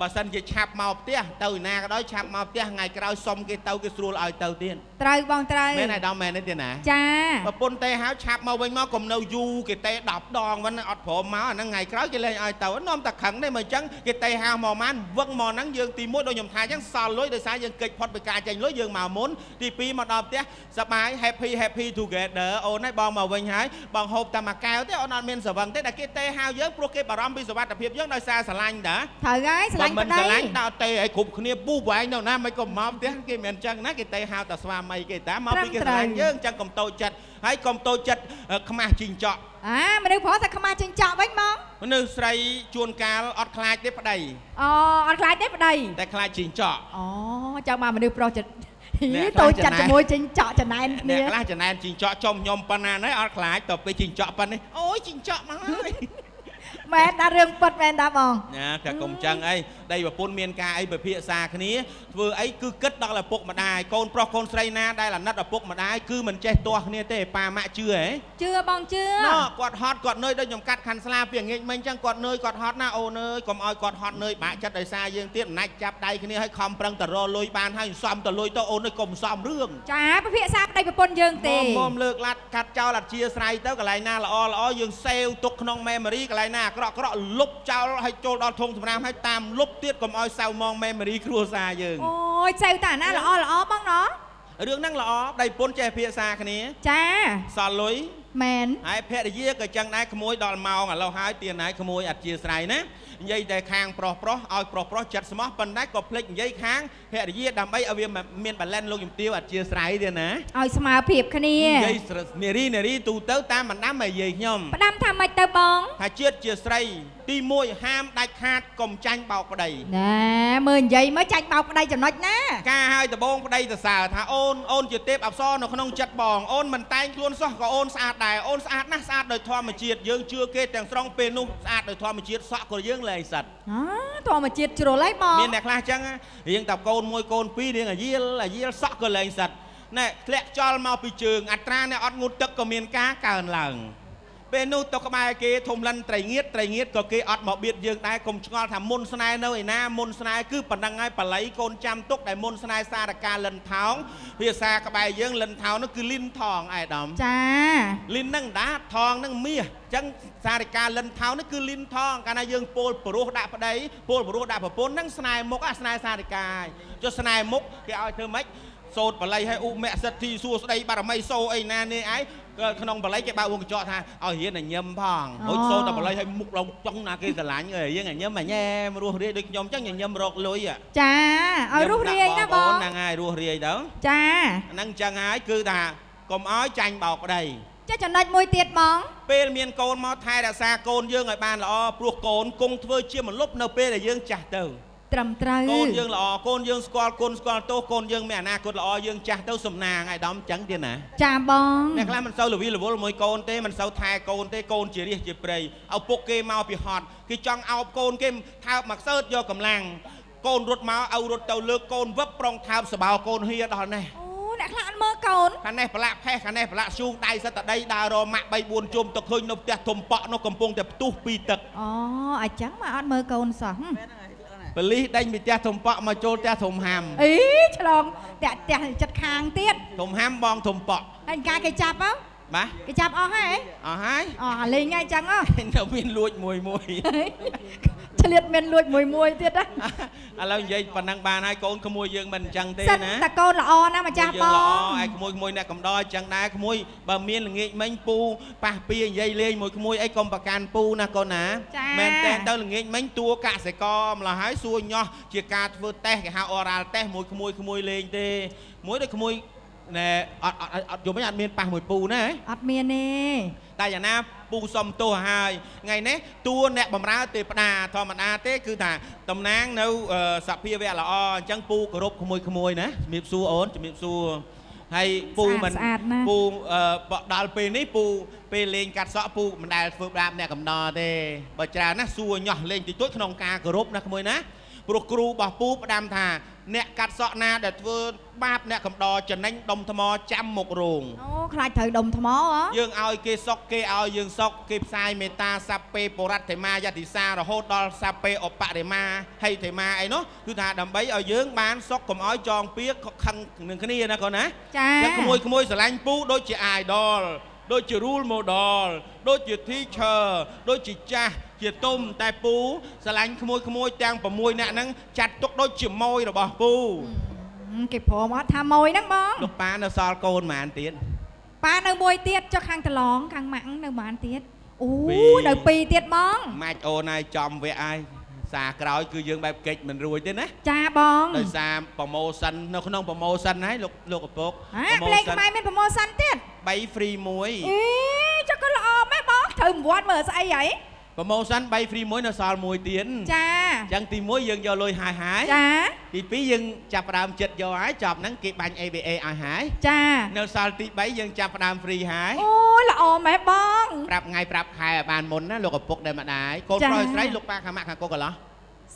Speaker 4: បើសិនជាឆាប់មកផ្ទះទៅណាក៏ដោយឆាប់មកផ្ទះថ្ងៃក្រោយសុំគេទៅគេស្រួលឲ្យទៅទៀត
Speaker 5: ត្រូវបងត្រូវ
Speaker 4: មែនឯដល់មែនទេណា
Speaker 5: ចា
Speaker 4: ប្រពន្ធទេហៅឆាប់មកវិញមកកុំនៅយូរគេទេ10ដងវិញអត់ព្រមមកអាហ្នឹងថ្ងៃក្រោយគេលែងឲ្យទៅនាំតែខឹងទេមកអញ្ចឹងគេទេហៅមកម៉ានវឹងមកហ្នឹងយើងទី1ដូចខ្ញុំថាអញ្ចឹងសល់លុយដោយសារយើងកិច្ចផុតពីការចេញលុយយើងមកមុនទី2មកដល់ផ្ទះសប្បាយ happy together អូនឯងបងមកវិញហើយបងហូបតែមួយកែវទេអូនអត់មានស្រវឹងទេតែគេទេហៅយើងព្រោះគេបារម្ភពីសុវត្ថិភាពយើងដោយសារស្រឡាញ់តា
Speaker 5: ត្រូវហើយស្រឡាញ់ប្តី
Speaker 4: ស្រឡាញ់ដល់ទេឲ្យគ្រប់គ្នាពូវែងនៅណាមិនក៏មកផ្ទះគេមិនអញ្ចឹងណាគេទេហៅតែស្វាមីគេតាមកពីគេស្រឡាញ់យើងអញ្ចឹងកុំតូចចិត្តហើយកុំតូចចិត្តខ្មាស់ជីងចក់
Speaker 5: មនុស្សប្រុសតែខ្មាស់ចិញ្ចក់វិញមក
Speaker 4: មនុស្សស្រីជួនកាលអត់ខ្លាចទេប្តី
Speaker 5: អូអត់ខ្លាចទេប្តី
Speaker 4: តែខ្លាចជីងចក់
Speaker 5: អូចាំមកមនុស្សប្រុសចិត្តតូចចិត្តជាមួយចិញ្ចក់ចំណែនគ្នា
Speaker 4: អ្នកខ្លះចំណែនជីងចក់ចំខ្ញុំប៉ុណ្ណាណែអត់ខ្លាចទៅពេលជីងចក់ប៉ុណ្នេះអូយជីងចក់មកហើយ
Speaker 5: មែនតារឿងពិតមែនតាបង
Speaker 4: ណាតែកុំចឹងអីដីប្រពន្ធមានការអីពិភាក្សាគ្នាធ្វើអីគឺគិតដល់ឪពុកម្ដាយកូនប្រុសកូនស្រីណាដែលអាណិតឪពុកម្ដាយគឺមិនចេះទាស់គ្នាទេប៉ាម៉ាក់ជឿហ៎
Speaker 5: ជឿបងជឿ
Speaker 4: ណ៎គាត់ហត់គាត់នឿយដូចខ្ញុំកាត់ខាន់ស្លាពីងាកមិញចឹងគាត់នឿយគាត់ហត់ណាអូនអើយកុំឲ្យគាត់ហត់នឿយបាក់ចិត្តដោយសារយើងទៀតណាច់ចាប់ដៃគ្នាឲ្យខំប្រឹងទៅរលុយបានហើយសំទៅលុយទៅអូនអើយកុំសំរឿង
Speaker 5: ចាពិភាក្សាប្តីប្រពន្ធយើងទេ
Speaker 4: មុំលើកឡាត់កាត់ចោលអត់ជាស្រ័យទៅកន្លែងណាល្អយើងសេវទុកក្នុង memory កន្លែងណាអាក្រក់លុបចោលឲ្យចូលដល់ធុងសម្រាប់ឲ្យតាមលុបទៀតកុំឲ្យសៅមង memory គ្រួសារយើង
Speaker 5: អូយសៅតាណាល្អបងណោះ
Speaker 4: រឿងហ្នឹងល្អដៃពុនចេះភាសាគ្នា
Speaker 5: ចា
Speaker 4: សល់លុយ
Speaker 5: មែន
Speaker 4: ហើយភរិយាក៏ចឹងដែរក្មួយដល់ម៉ោងឥឡូវហើយទៀនហើយក្មួយអត់ជាស្រ័យណានិយាយតែខាងប្រុសឲ្យប្រុសចិត្តស្មោះប៉ុន្តែក៏ភ្លេចនិយាយខាងភរិយាដើម្បីឲ្យវាមាន balance លោកជំទាវអត់ជាស្រ័យទេណា
Speaker 5: ឲ្យស្មើភាពគ្នា
Speaker 4: និយាយនារីទូទៅតាមបណ្ដាំឲ្យនិយាយខ្ញុំ
Speaker 5: ផ្ដាំថាម៉េចទៅបង
Speaker 4: ថាជាតិជាស្រីទី1ហាមដាច់ខាតកុំចាញ់បោកប្តី
Speaker 5: ណែមើលនិយាយមើលចាញ់បោកប្តីចំណុចណា
Speaker 4: ការឲ្យដបងប្តីទៅសើថាអូនជាទេពអប្សរនៅក្នុងចិត្តបងអូនមិនតែងខ្លួនសោះក៏អូនស្អាតដែរអូនស្អាតណាស់ស្អាតដោយធម្មជាតិយើងជឿគេទាំងស្រុងពេលនោះស្អាតដោយធម្មជាតិសក់ក៏យើងលែងសិត
Speaker 5: ធម្មជាតិជ្រុលហើយបង
Speaker 4: មានអ្នកខ្លះចឹងរៀងតែកូនមួយកូនពីររៀងអាយាលសក់ក៏លែងសិតណែធ្លាក់ចោលមកពីជើងអត្រាអ្នកអត់ងូតទឹកក៏មានការកើនឡើងពេលនោះទៅក្បែរគេធំលិនត្រីងៀតក៏គេអត់មកបៀតយើងដែរកុំឆ្ងល់ថាមុនស្នេហ៍នៅឯណាមុនស្នេហ៍គឺប៉ុណ្ណឹងហើយបល័យកូនចាំទុកដែលមុនស្នេហ៍សារកាលិនថោងភាសាក្បែរយើងលិនថោងនោះគឺលិនថងឯដំ
Speaker 5: ចា
Speaker 4: លិនហ្នឹងដាថងហ្នឹងមាសអញ្ចឹងសារកាលិនថោងនេះគឺលិនថងកាលណាយើងពោលព្រោះដាក់ប្តីពោលព្រោះដាក់ប្រពន្ធហ្នឹងស្នេហ៍មុខស្នេហ៍សារកាចុះស្នេហ៍មុខគេឲ្យធ្វើម៉េចសូត្របល័យឲ្យឧមសិទ្ធិសួស្ដីបារមីសូអីណានេះឯងក្នុងបល័យគេបើកវងកញ្ចក់ថាឲ្យរៀនញឹមផងហូចសូត្របល័យឲ្យមុខឡងចង់ណាគេស្រឡាញ់អើយយើងញឹមញ៉ែមរស់រាយដូចខ្ញុំអញ្ចឹងញឹមរកលុយ
Speaker 5: ចាឲ្យរស់រាយណាបង
Speaker 4: ហ្នឹងហើយរស់រាយទៅ
Speaker 5: ចា
Speaker 4: ហ្នឹងអញ្ចឹងហើយគឺថាកុំឲ្យចាញ់បោកប្តី
Speaker 5: ចេះចំណុចមួយទៀតបង
Speaker 4: ពេលមានកូនមកថែរក្សាកូនយើងឲ្យបានល្អព្រោះកូនគង់ធ្វើជាមលុបនៅពេលដែលយើងចាស់ទៅ
Speaker 5: ត្រឹមត្រូវ
Speaker 4: កូនយើងល្អកូនយើងស្គាល់គុណស្គាល់ទោសកូនយើងមានអនាគតល្អយើងចាស់ទៅសំណាងអាយដាមចឹងទៀតណា
Speaker 5: ចាបង
Speaker 4: អ្នកខ្លះមិនសូវលវិលវល់មួយកូនទេមិនសូវថែកូនទេកូនជារាជជាព្រៃឪពុកគេមកពីហត់គេចង់អោបកូនគេថើបមកសើតយកកម្លាំងកូនរត់មកឪរត់ទៅលើកកូនវឹបប្រងថើបសបោកូនហៀដល់នេះ
Speaker 5: អូអ្នកខ្លះអត់មើលកូន
Speaker 4: ខាងនេះប្រឡាក់ផេះខាងនេះប្រឡាក់ឈូងដៃសិតតដីដើររម៉ាក់3 4ជុំទៅឃើញនៅផ្ទះធំប៉ក់នោះកំពុងតែផ្ទុះពីទឹក
Speaker 5: អូអញ្ចឹងមកអត់មើលកូនសោះ
Speaker 4: បលិសដេញពីផ្ទះធំប៉ក់មកចូលផ្ទះធំហាំ
Speaker 5: អីឆ្លងតាក់ចិត្តខាងទៀត
Speaker 4: ធំហាំបងធំប៉ក់
Speaker 5: ហើយការគេចាប់ហ៎
Speaker 4: បាទ
Speaker 5: គេចាប់អស់ហើយ
Speaker 4: អស់ហើយ
Speaker 5: អូលេងហើយចឹងហ៎
Speaker 4: នៅមានលួចមួយ
Speaker 5: ឆ្លៀតមានលួចមួយទៀតណា
Speaker 4: ឥឡូវនិយាយប៉ុណ្ណឹងបានហើយកូនក្មួយយើងមិនអញ្ចឹងទេ
Speaker 5: សិន
Speaker 4: ណា
Speaker 5: តែកូនល្អណាស់ម្ចាស់បង
Speaker 4: ឯក្មួយអ្នកកំដរអញ្ចឹងដែរក្មួយបើមានល្ងាចមិញពូប៉ះពីនិយាយលេងមួយក្មួយអីកុំប្រកាន់ពូណាកូនណាមែនតែទៅល្ងាចមិញតួកសិករម្ល៉េះហើយសួរញោះជាការធ្វើតេស្តគេហៅអរ៉ាល់តេស្តមួយក្មួយលេងទេមួយដូចក្មួយណែអត់យំអត់មានប៉ះមួយពូណា
Speaker 5: អត់មានទេ
Speaker 4: តែយ៉ាងណាពូសុំទោសហើយថ្ងៃនេះតួអ្នកបំរើទេផ្តាធម្មតាទេគឺថាតំណាងនៅសភាវៈល្អអញ្ចឹងពូគោរពក្មួយណាជំរាបសួរអូនជំរាបសួរហើយពូមិនពូដល់ពេលនេះពូពេលលេងកាត់សក់ពូមិនដែលធ្វើបាបអ្នកកំដរទេបើច្រើនណាសួរញោះលេងតិចតួចក្នុងការគោរពណាក្មួយណាព្រោះគ្រូរបស់ពូផ្ដាំថាអ្នកកាត់សក់ណាដែលធ្វើបាបអ្នកកំដរចំណេញដុំថ្មចាំមុខរោង
Speaker 5: អូខ្លាចត្រូវដុំថ្មហ៎
Speaker 4: យើងឲ្យគេសុកគេឲ្យយើងសុកគេផ្សាយមេត្តាសព្ពេបរតេមាយតិសារហូតដល់សព្ពេអបរិមាហិធេមាអីនោះគឺថាដើម្បីឲ្យយើងបានសុកកុំឲ្យចងពៀខឹងនឹងគ្នាណាកូនណា
Speaker 5: ចា
Speaker 4: តែក្មួយស្រឡាញ់ពូដូចជា idol ដូចជា role model ដូចជា teacher ដូចជាចាស់ជាទុំតែពូស្រឡាញ់ក្មួយទាំង6នាក់ហ្នឹងចាត់ទុកដូចជាម៉ួយរបស់ពូ
Speaker 5: គេព្រមអត់ថាម៉ួយហ្នឹងបង
Speaker 4: លោកប៉ានៅសល់កូនប៉ុន្មានទៀត
Speaker 5: ប៉ានៅមួយទៀតចុះខាងតឡងខាងម៉ាក់នៅប៉ុន្មានទៀតអូនៅ2ទៀតបង
Speaker 4: ម៉ាច់អូនហើយចំវគ្គហើយសារក្រោយគឺយើងបែបកិច្ចមិនរួចទេណា
Speaker 5: ចាបង
Speaker 4: ដោយសារប្រម៉ូសិននៅក្នុងប្រម៉ូសិនហើយលោកឪពុក
Speaker 5: ផ្លេងខ្មែរមានប្រម៉ូសិនទៀត
Speaker 4: 3 free 1
Speaker 5: អីចុះក៏ល្អមែនបងត្រូវវត្តមើលស្អីហី
Speaker 4: ប្រម៉ូសិន3 free 1នៅសល់1ទៀត
Speaker 5: ចា
Speaker 4: អញ្ចឹងទី1យើងយកលុយហើយ
Speaker 5: ចា
Speaker 4: ទី2យើងចាប់ផ្ដើមចិត្តយកហើយចប់ហ្នឹងគេបាញ់ ABA ឲ្យហើយ
Speaker 5: ចា
Speaker 4: នៅសល់ទី3យើងចាប់ផ្ដើម free ហើយ
Speaker 5: អូល្អមែនបង
Speaker 4: ប្រាប់ថ្ងៃប្រាប់ខែឲ្យបានមុនណាលោកឪពុកដែលម្ដាយកូនប្រុសស្រីលោកប៉ាខាងម៉ាក់ខាងកូនកន្លោះ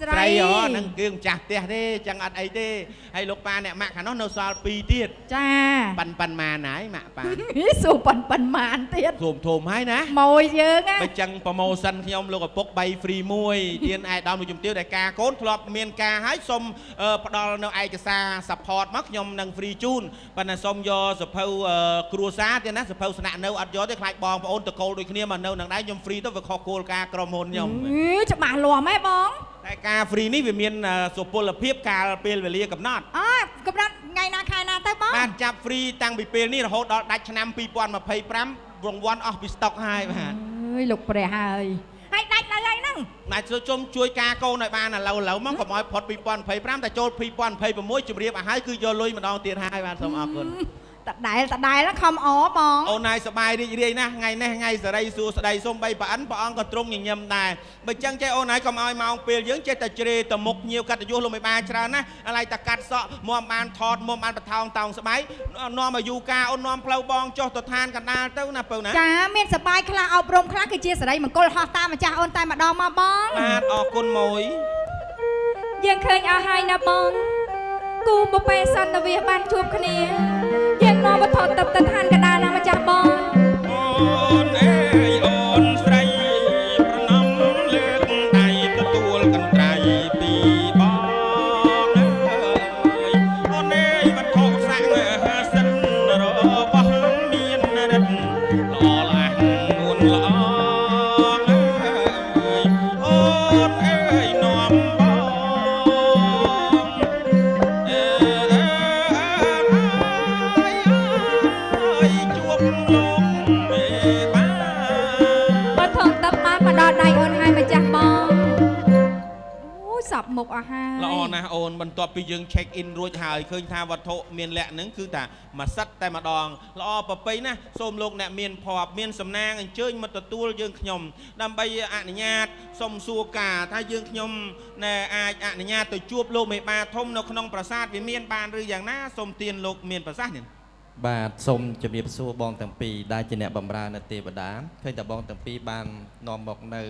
Speaker 5: ស្រី
Speaker 4: ហ្នឹងគឺម្ចាស់ផ្ទះទេចឹងអត់អីទេហើយលោកប៉ាអ្នកម៉ាក់ខាងនោះនៅសល់2ទៀត
Speaker 5: ចា
Speaker 4: ប៉ាន់ម៉ានហើយម៉ាក់ប៉ា
Speaker 5: សួរប៉ុន្មានទៀត
Speaker 4: ធំហើយណា
Speaker 5: ម៉ួយយើងណា
Speaker 4: បើចឹងប្រម៉ូសិនខ្ញុំលោកឪពុក3 free 1ទៀនឯកឧត្តមលោកជំទាវដែលការកូនធ្លាប់មានការហើយសូមផ្ដល់នៅឯកសារ support មកខ្ញុំនឹង free ជូនប៉ុន្តែសូមយកសភៅគ្រួសារទៀតណាសភៅស្នាក់នៅអត់យកទេខ្លាចបងប្អូនតកូលដូចគ្នាមកនៅនឹងដែរខ្ញុំ free ទៅវាខុសគោលការណ៍ក្រុមហ៊ុនខ្ញុំ
Speaker 5: ច្បាស់លាស់ហ្មងបង
Speaker 4: តែការ free នេះវាមានសុពលភាពកាលពេលវេលាកំណត់
Speaker 5: អើកំណត់ថ្ងៃណាខែណាទៅបង
Speaker 4: បានចាប់ free តាំងពីពេលនេះរហូតដល់ដាច់ឆ្នាំ2025រង្វាន់អស់ពីស្តុកហើយបាទ
Speaker 5: អើយលោកព្រះហើយហើយដាច់ដល់ហើយហ្នឹង
Speaker 4: ណាច់ជុំជួយការកូនឲ្យបានឥឡូវមកកុំឲ្យផុត2025តែចូល2026ជម្រាបឲ្យហើយគឺយកលុយម្ដងទៀតហើយបាទសូមអរគុណ
Speaker 5: តដែលខំអបង
Speaker 4: អូនហើយសប្បាយរីករាយណាស់ថ្ងៃនេះថ្ងៃសេរីសួស្ដីសូមបីប្រអិនព្រះអង្គក៏ទ្រង់ញញឹមដែរបើចឹងចេះអូនហើយកុំឲ្យម៉ោងពេលយើងចេះតែជ្រេទៅមុខញៀវកាត់យុះលោកមេបាច្រើនណាឥឡូវតែកាត់សក់មុំបានថតមុំបានបថោងតោងស្បៃនាំឲ្យយូការអូននាំផ្លូវបងចុះទៅឋានកណ្ដាលទៅណាពៅណា
Speaker 5: ចាមានសបាយខ្លះអប់រំខ្លះគឺជាសេរីមង្គលហោះតាមម្ចាស់អូនតែម្ដងមកបង
Speaker 4: បាទអរគុណមួយ
Speaker 2: យើងឃើញអស់ហើយណាបងគូបបេសន្តាវាបានជួបគ្នាយើងនាំវត្ថុទៅឋានកណ្ដាលណាម្ចាស់បង
Speaker 4: អូនអើយអូនស្រីប្រណំលើកដៃទទួលកន្ត្រៃពីបងអើយអូនអើយវត្ថុសាក់សិនរបស់មានរិទ្ធល្អឡាស់នួនល្អអើយអូនអើយនាំបងអើយ
Speaker 5: មុខអស់ហើយ
Speaker 4: ល្អណាស់អូនបន្ទាប់ពីយើង check in រួចហើយឃើញថាវត្ថុមានលក្ខហ្នឹងគឺថាមួយសិតតែម្ដងល្អប្រពៃណាស់សូមលោកអ្នកមានភ័ព្វមានសំណាងអញ្ជើញមកទទួលយើងខ្ញុំដើម្បីអនុញ្ញាតសូមសួរការថាយើងខ្ញុំណែអាចអនុញ្ញាតទៅជួបលោកមេបាធំនៅក្នុងប្រាសាទវាមានបានឬយ៉ាងណាសូមទានលោកមានប្រសាសន៍នេះ
Speaker 1: បាទសូមជំរាបសួរបងទាំងពីរដែលជាអ្នកបម្រើនៅទេវតាឃើញតែបងទាំងពីរបាននាំមកនៅ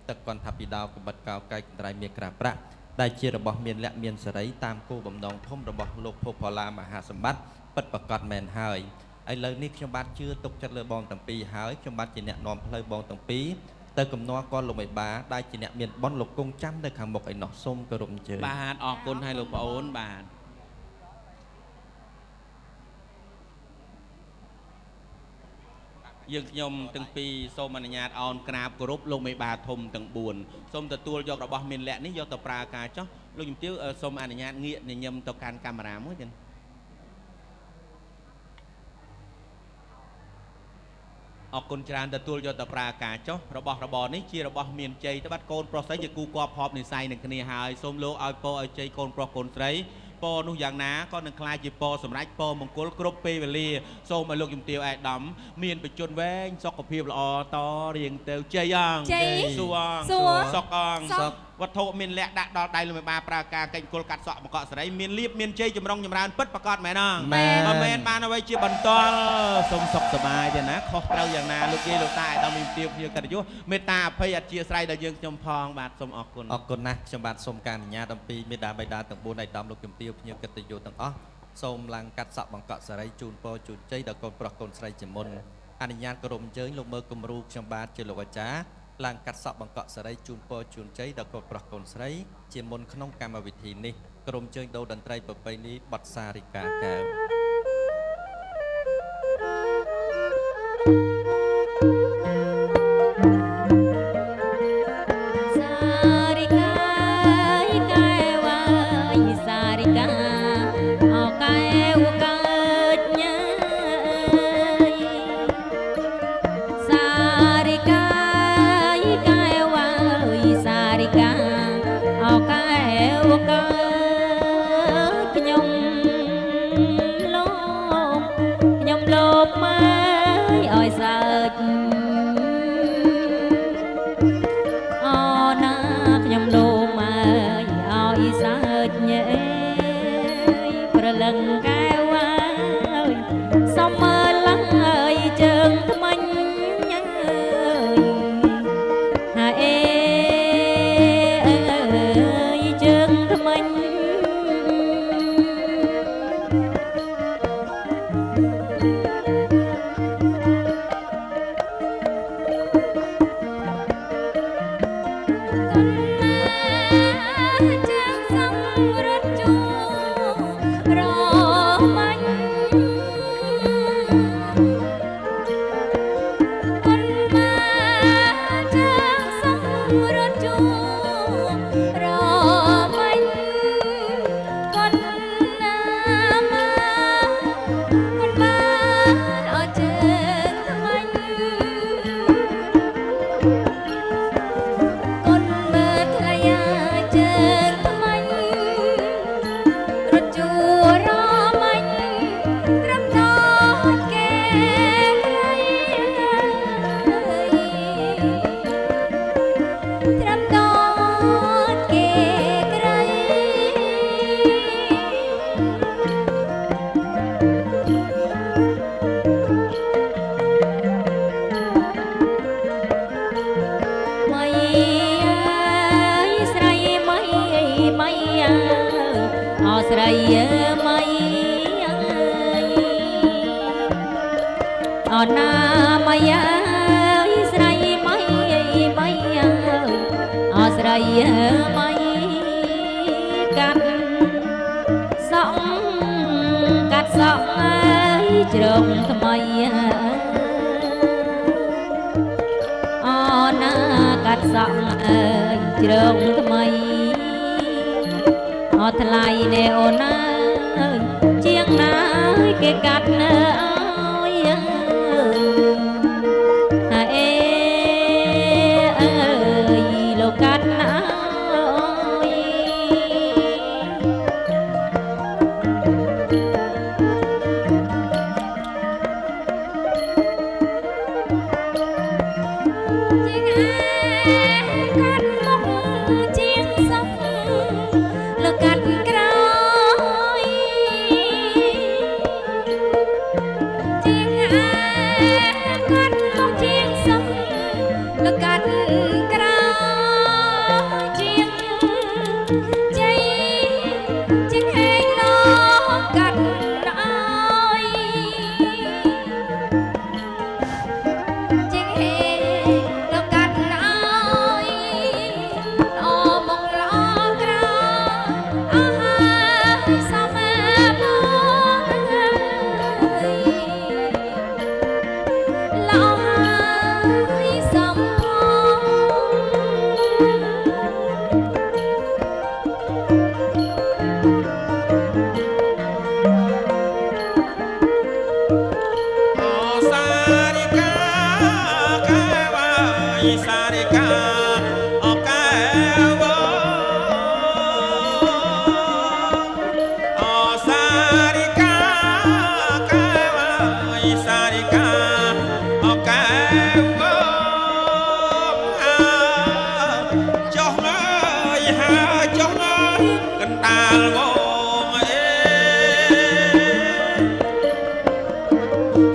Speaker 1: ទឹកកន្ធពីដោកបិតកោកែកកន្ត្រៃមានក្រាប្រាក់ដែលជារបស់មានលក្ខមានសេរីតាមគោលបំណងធំរបស់លោកភពផល្លាមហាសម្បត្តិពិតប្រាកដមែនហើយឥឡូវនេះខ្ញុំបាទជឿទុកចិត្តលើបងទាំងពីរហើយខ្ញុំបាទជាអ្នកនាំផ្លូវបងទាំងពីរទៅកំណត់គាត់លោកមេបាដែលជាអ្នកមានបុណ្យលោកគង់ចាំនៅខាងមុខឯណោះសូមគោរពអញ្ជើញ
Speaker 4: បាទអរគុណឲ្យលោកប្អូនបាទយើងខ្ញុំទាំងពីរសូមអនុញ្ញាតអោនក្រាបគោរពលោកមេបាធំទាំង4សូមទទួលយករបស់មានលក្ខនេះយកទៅប្រើការចោះលោកជំទាវសូមអនុញ្ញាតងាកញញឹមទៅកាន់កាមេរ៉ាមួយទៀតអរគុណច្រើនទទួលយកទៅប្រើការចោះរបស់របរនេះជារបស់មានជ័យទៅបាត់កូនប្រុសស្រីជាគូគប់ហប់និស័យនឹងគ្នាហើយសូមលោកឲ្យពរឲ្យជ័យកូនប្រុសកូនស្រីពរនោះយ៉ាងណាក៏នឹងខ្លាចជាពរសម្រាប់ពរមង្គលគ្រប់ពេលវេលាសូមឲ្យលោកជំទាវឯកឧត្តមមានបច្ចុប្បន្នវែងសុខភាពល្អតរៀងទៅជ័យអង្គ សួរសុកអង្គវត្ថុមានលក្ខដាក់ដល់ដៃលោកមេបាប្រើការកិច្ចគុលកាត់សក់មកកសេរីមានលៀបមានជ័យចម្រុងចម្រើនពិតប្រកបមែនអងបើមែនបានអ្វីជាបន្តសូមសុខសប្បាយទេណាខុសត្រូវយ៉ាងណាលោកយាយលោកតាឯកឧត្តមមានទាបភ្ញៀវកិត្តិយសមេត្តាអភ័យអធិស្ឋានដល់យើងខ្ញុំផងបាទសូមអរគុណ
Speaker 1: អរគុណណាស់ខ្ញុំបាទសូមការអនុញ្ញាតអំពីមេដាបៃតាទាំង4ឯកឧត្តមលោកជំទាវភ្ញៀវកិត្តិយសទាំងអស់សូមឡើងកាត់សក់បង្កក់សេរីជូនពរជូនជ័យដល់កូនប្រុសកូនស្រីជាមុនអនុញ្ញាតគោរពអញ្ជើញលោកមើលគំរូខ្ញុំបាទជាលោកអាចារ្យឡើងកាត់សក់បង្កក់សេរីជូនពរជូនជ័យដល់កូនប្រុសកូនស្រីជាមុនក្នុងកម្មវិធីនេះក្រុមជើញដូរតន្ត្រីប្រពៃណីបទសារិកាកែវ
Speaker 2: អ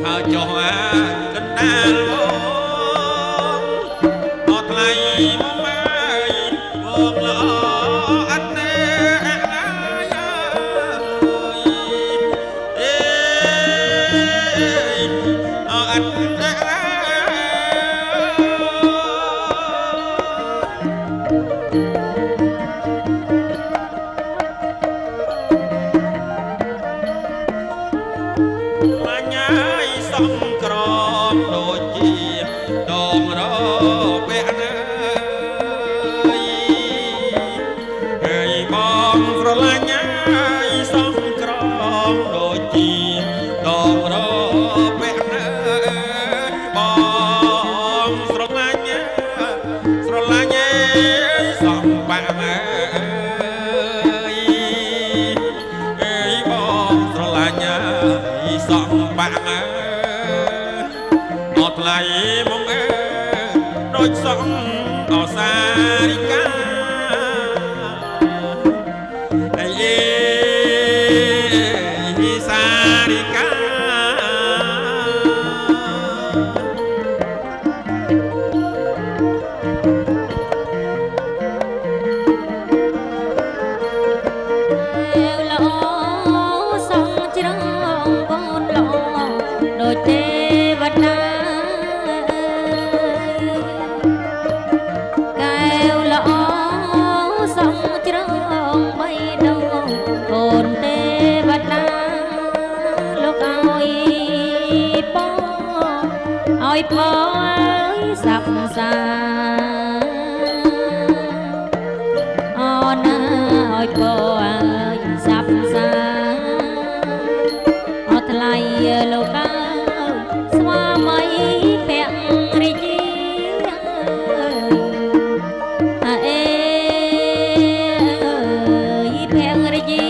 Speaker 4: ហើយចុះអាកណ្ដាលបងអត់ថ្លៃមកម៉ែបងល្អអត់ណែអើយអេអត់ណែដូចសងអសារិកាអីសារិកា
Speaker 2: ដូចទេវតាកែវល្អសំជ្រងបីដងអូនទេវតាលោកឲ្យពោសាប់សាអូនឲ្យពោសាប់សាអត់ថ្លៃលោកស្វាមីភរិយាអេភរិយា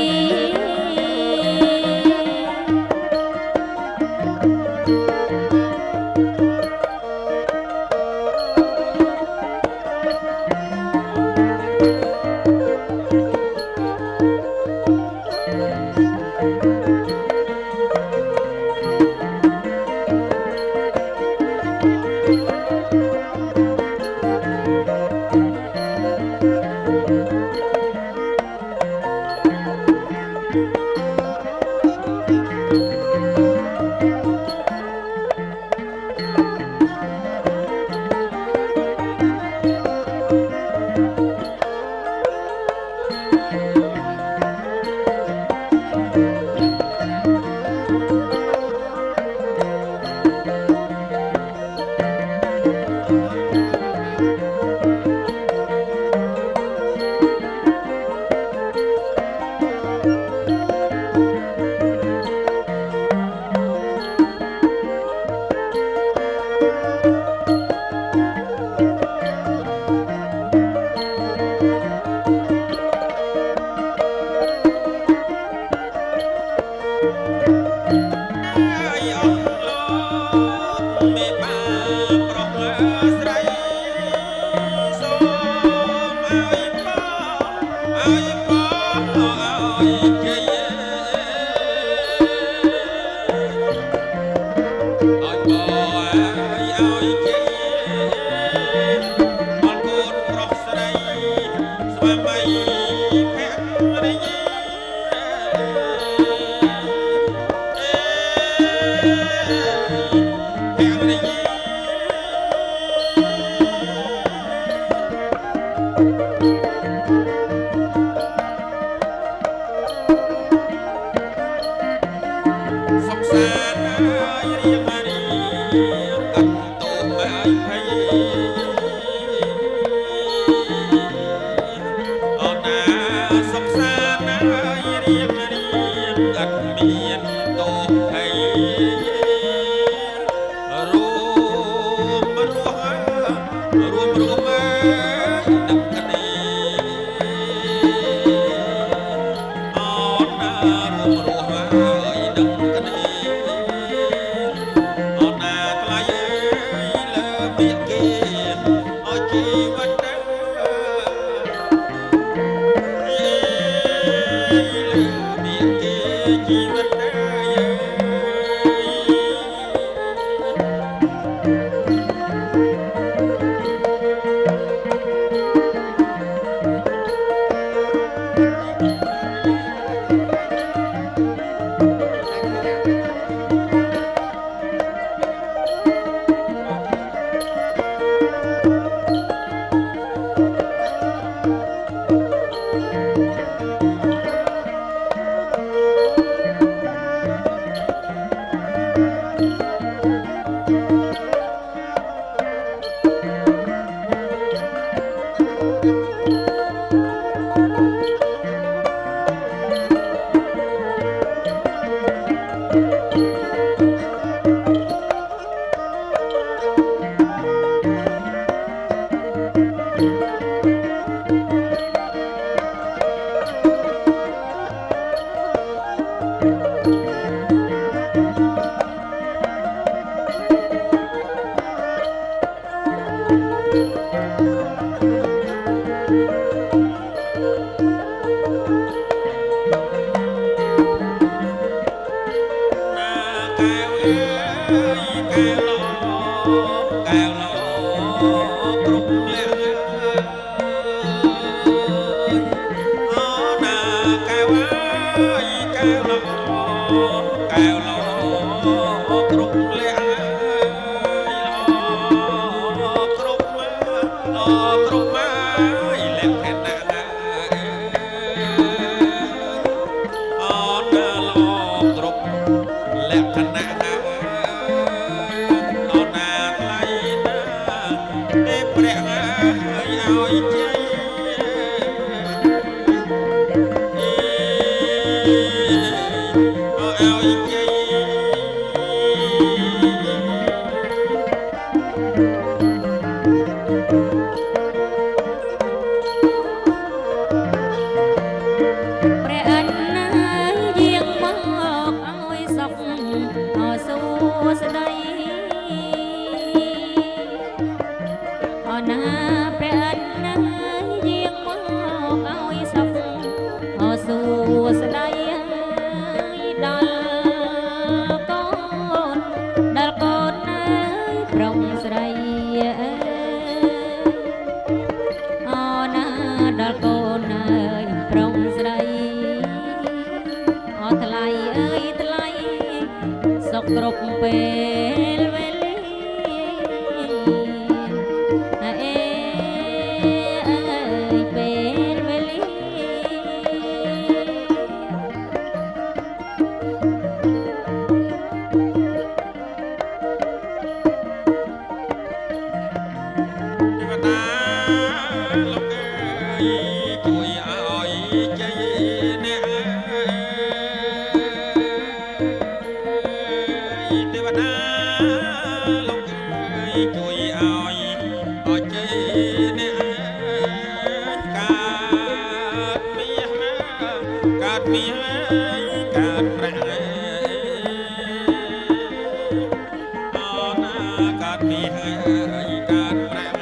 Speaker 4: កែឡកែឡគ្រប់លះអូណាកែវកែឡកែឡគ្រប់លះគ្រប់គ្រប់មកលះខណៈលក្ខណៈអូនណាថ្លៃណាទេព្រះឲ្យជ័យឲ្យជ័យ
Speaker 2: ព្រះអញ្ណាយាងមកឲ្យសុខសួស្ដីអណាព្រះអញ្ណាយាងមកឲ្យសុខសួស្ដីដល់កូនដល់កូនអើយប្រុងស្រីអណាដល់កូនអើយប្រុងស្រីអត់ថ្លៃអើយថ្លៃសុខគ្រប់ពេលវេលាអេអើយពេលវេលា
Speaker 4: ទេវតាលោកអើយជួយឲ្យជ័យអ្នកទេវតាលោកអើយជួយឲ្យជ័យអ្នកកើតមាសកើតមាសកើតប្រាក់អូណាកើតមាសកើតប្រាក់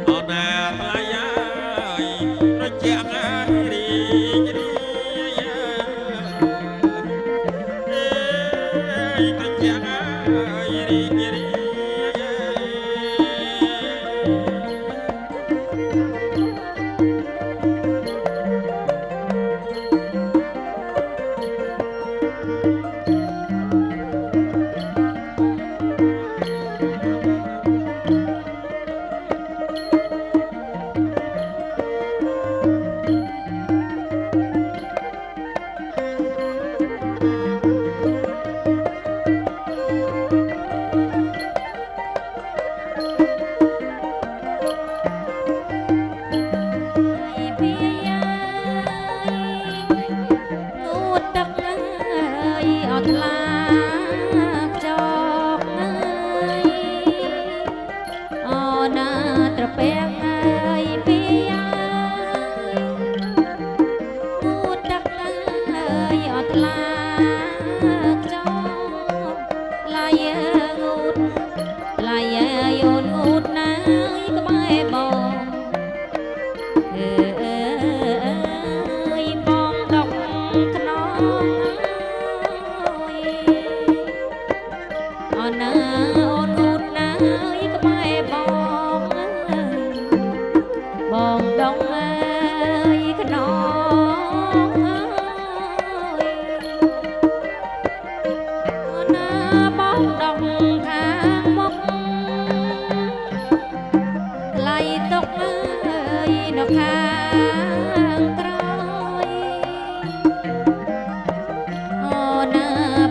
Speaker 4: អូណាថ្លៃហើយត្រជាក់រីករាយត្រជាក់រីករាយ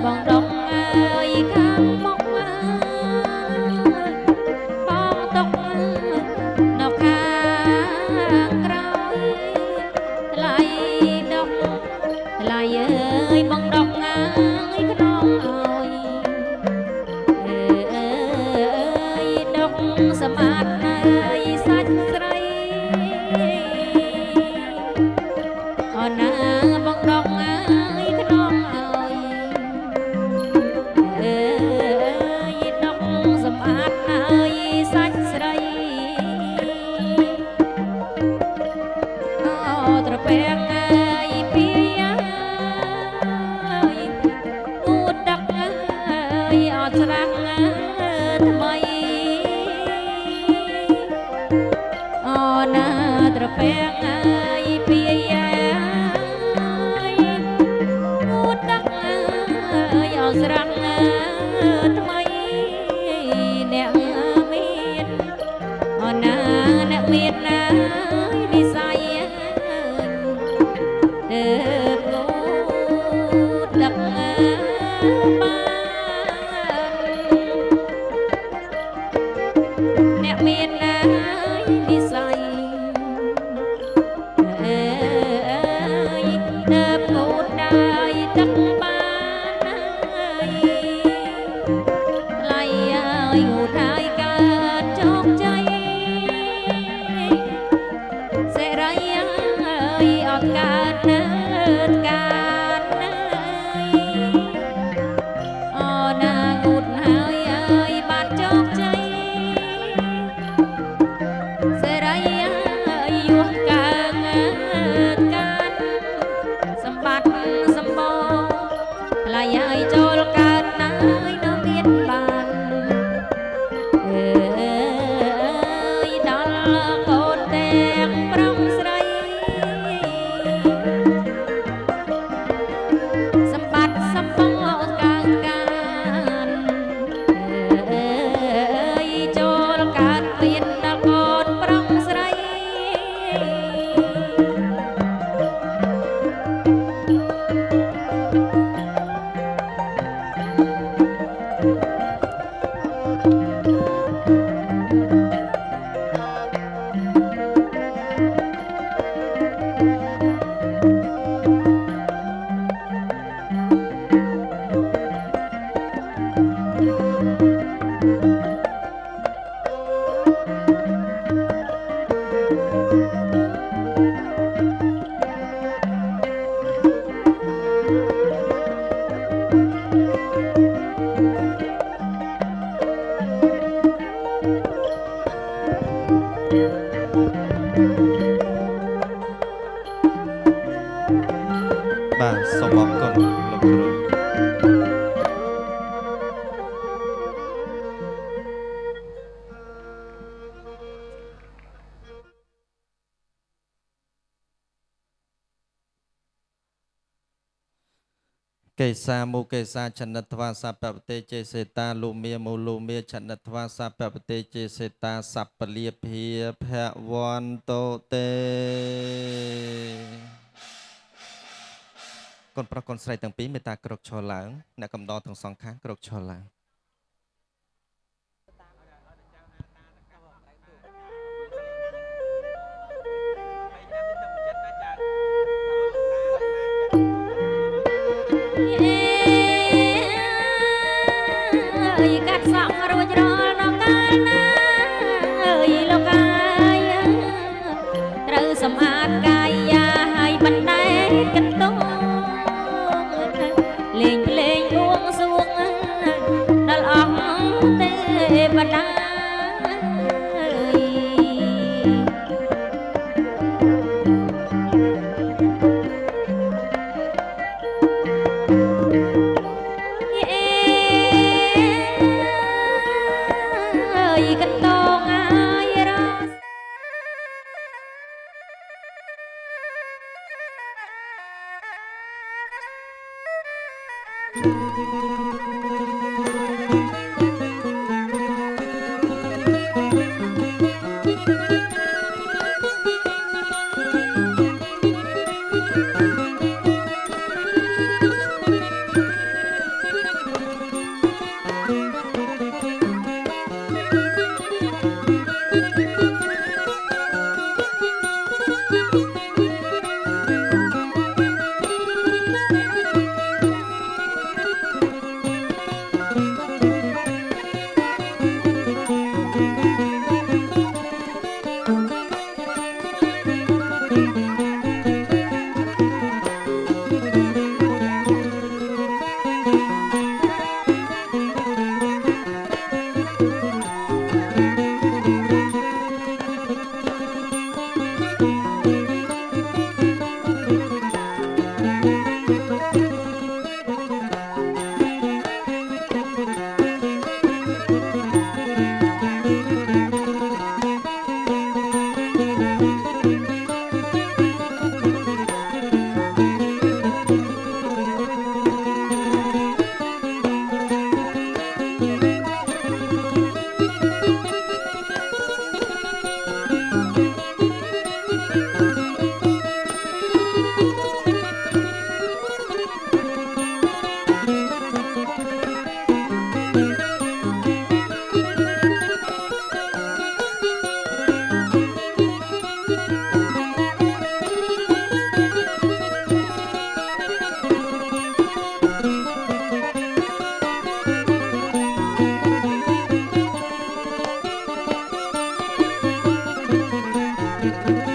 Speaker 2: បងដងអើយខាងមក យអត់ស្រាំងថ្មីអូណាត្រពាំងអើយពីយ៉ាងូតដាក់អើយអត់ស្រាំងថ្មីអ្នកមានអូណាអ្នកមានណានិស័យเดิบกูดักบ้านเนี่ยมีนายนิสัยเอ้ยเดิบกูได้ดักบ้านไล่อยู่ท้ายการจอกใจเสไรออกการการអូណាងូតហើយអើយបានចោកใจសេរីអើយយោះកាងការសម្បត្តិសម្បូរថ្លៃឲ្យចូលកើតណាយនៅមានបានអើយដល់កូនទាំងប្រុសស្រីសម្បត្តិសម្បូរកាងការអើយចូលកើតមានដល់កូនប្រុសស្រី
Speaker 1: បាទសូមអរគុណលោកគ្រូកេសាមូកេសាចនិតថ្វាសពបតេចេសេតាលូមាមូលូមាចនិតថ្វាសពបតេចេសេតាសពលាភាភវន្តោតេកូនប្រុសកូនស្រីទាំងពីរមេត្តាក្រកឈរឡើងអ្នកកំដរទាំងសងខាងក្រកឈរឡើង
Speaker 2: អើយកាត់សក់រួចរាល់ដល់កាលណាអើយលោកកាយត្រូវសម្អាតកាយយ៉ាឲ្យបណ្ដែតកន្ទងលេងភ្លេងបួងសួងដល់អស់ទេវតាកន្ទងអាយរស
Speaker 3: ។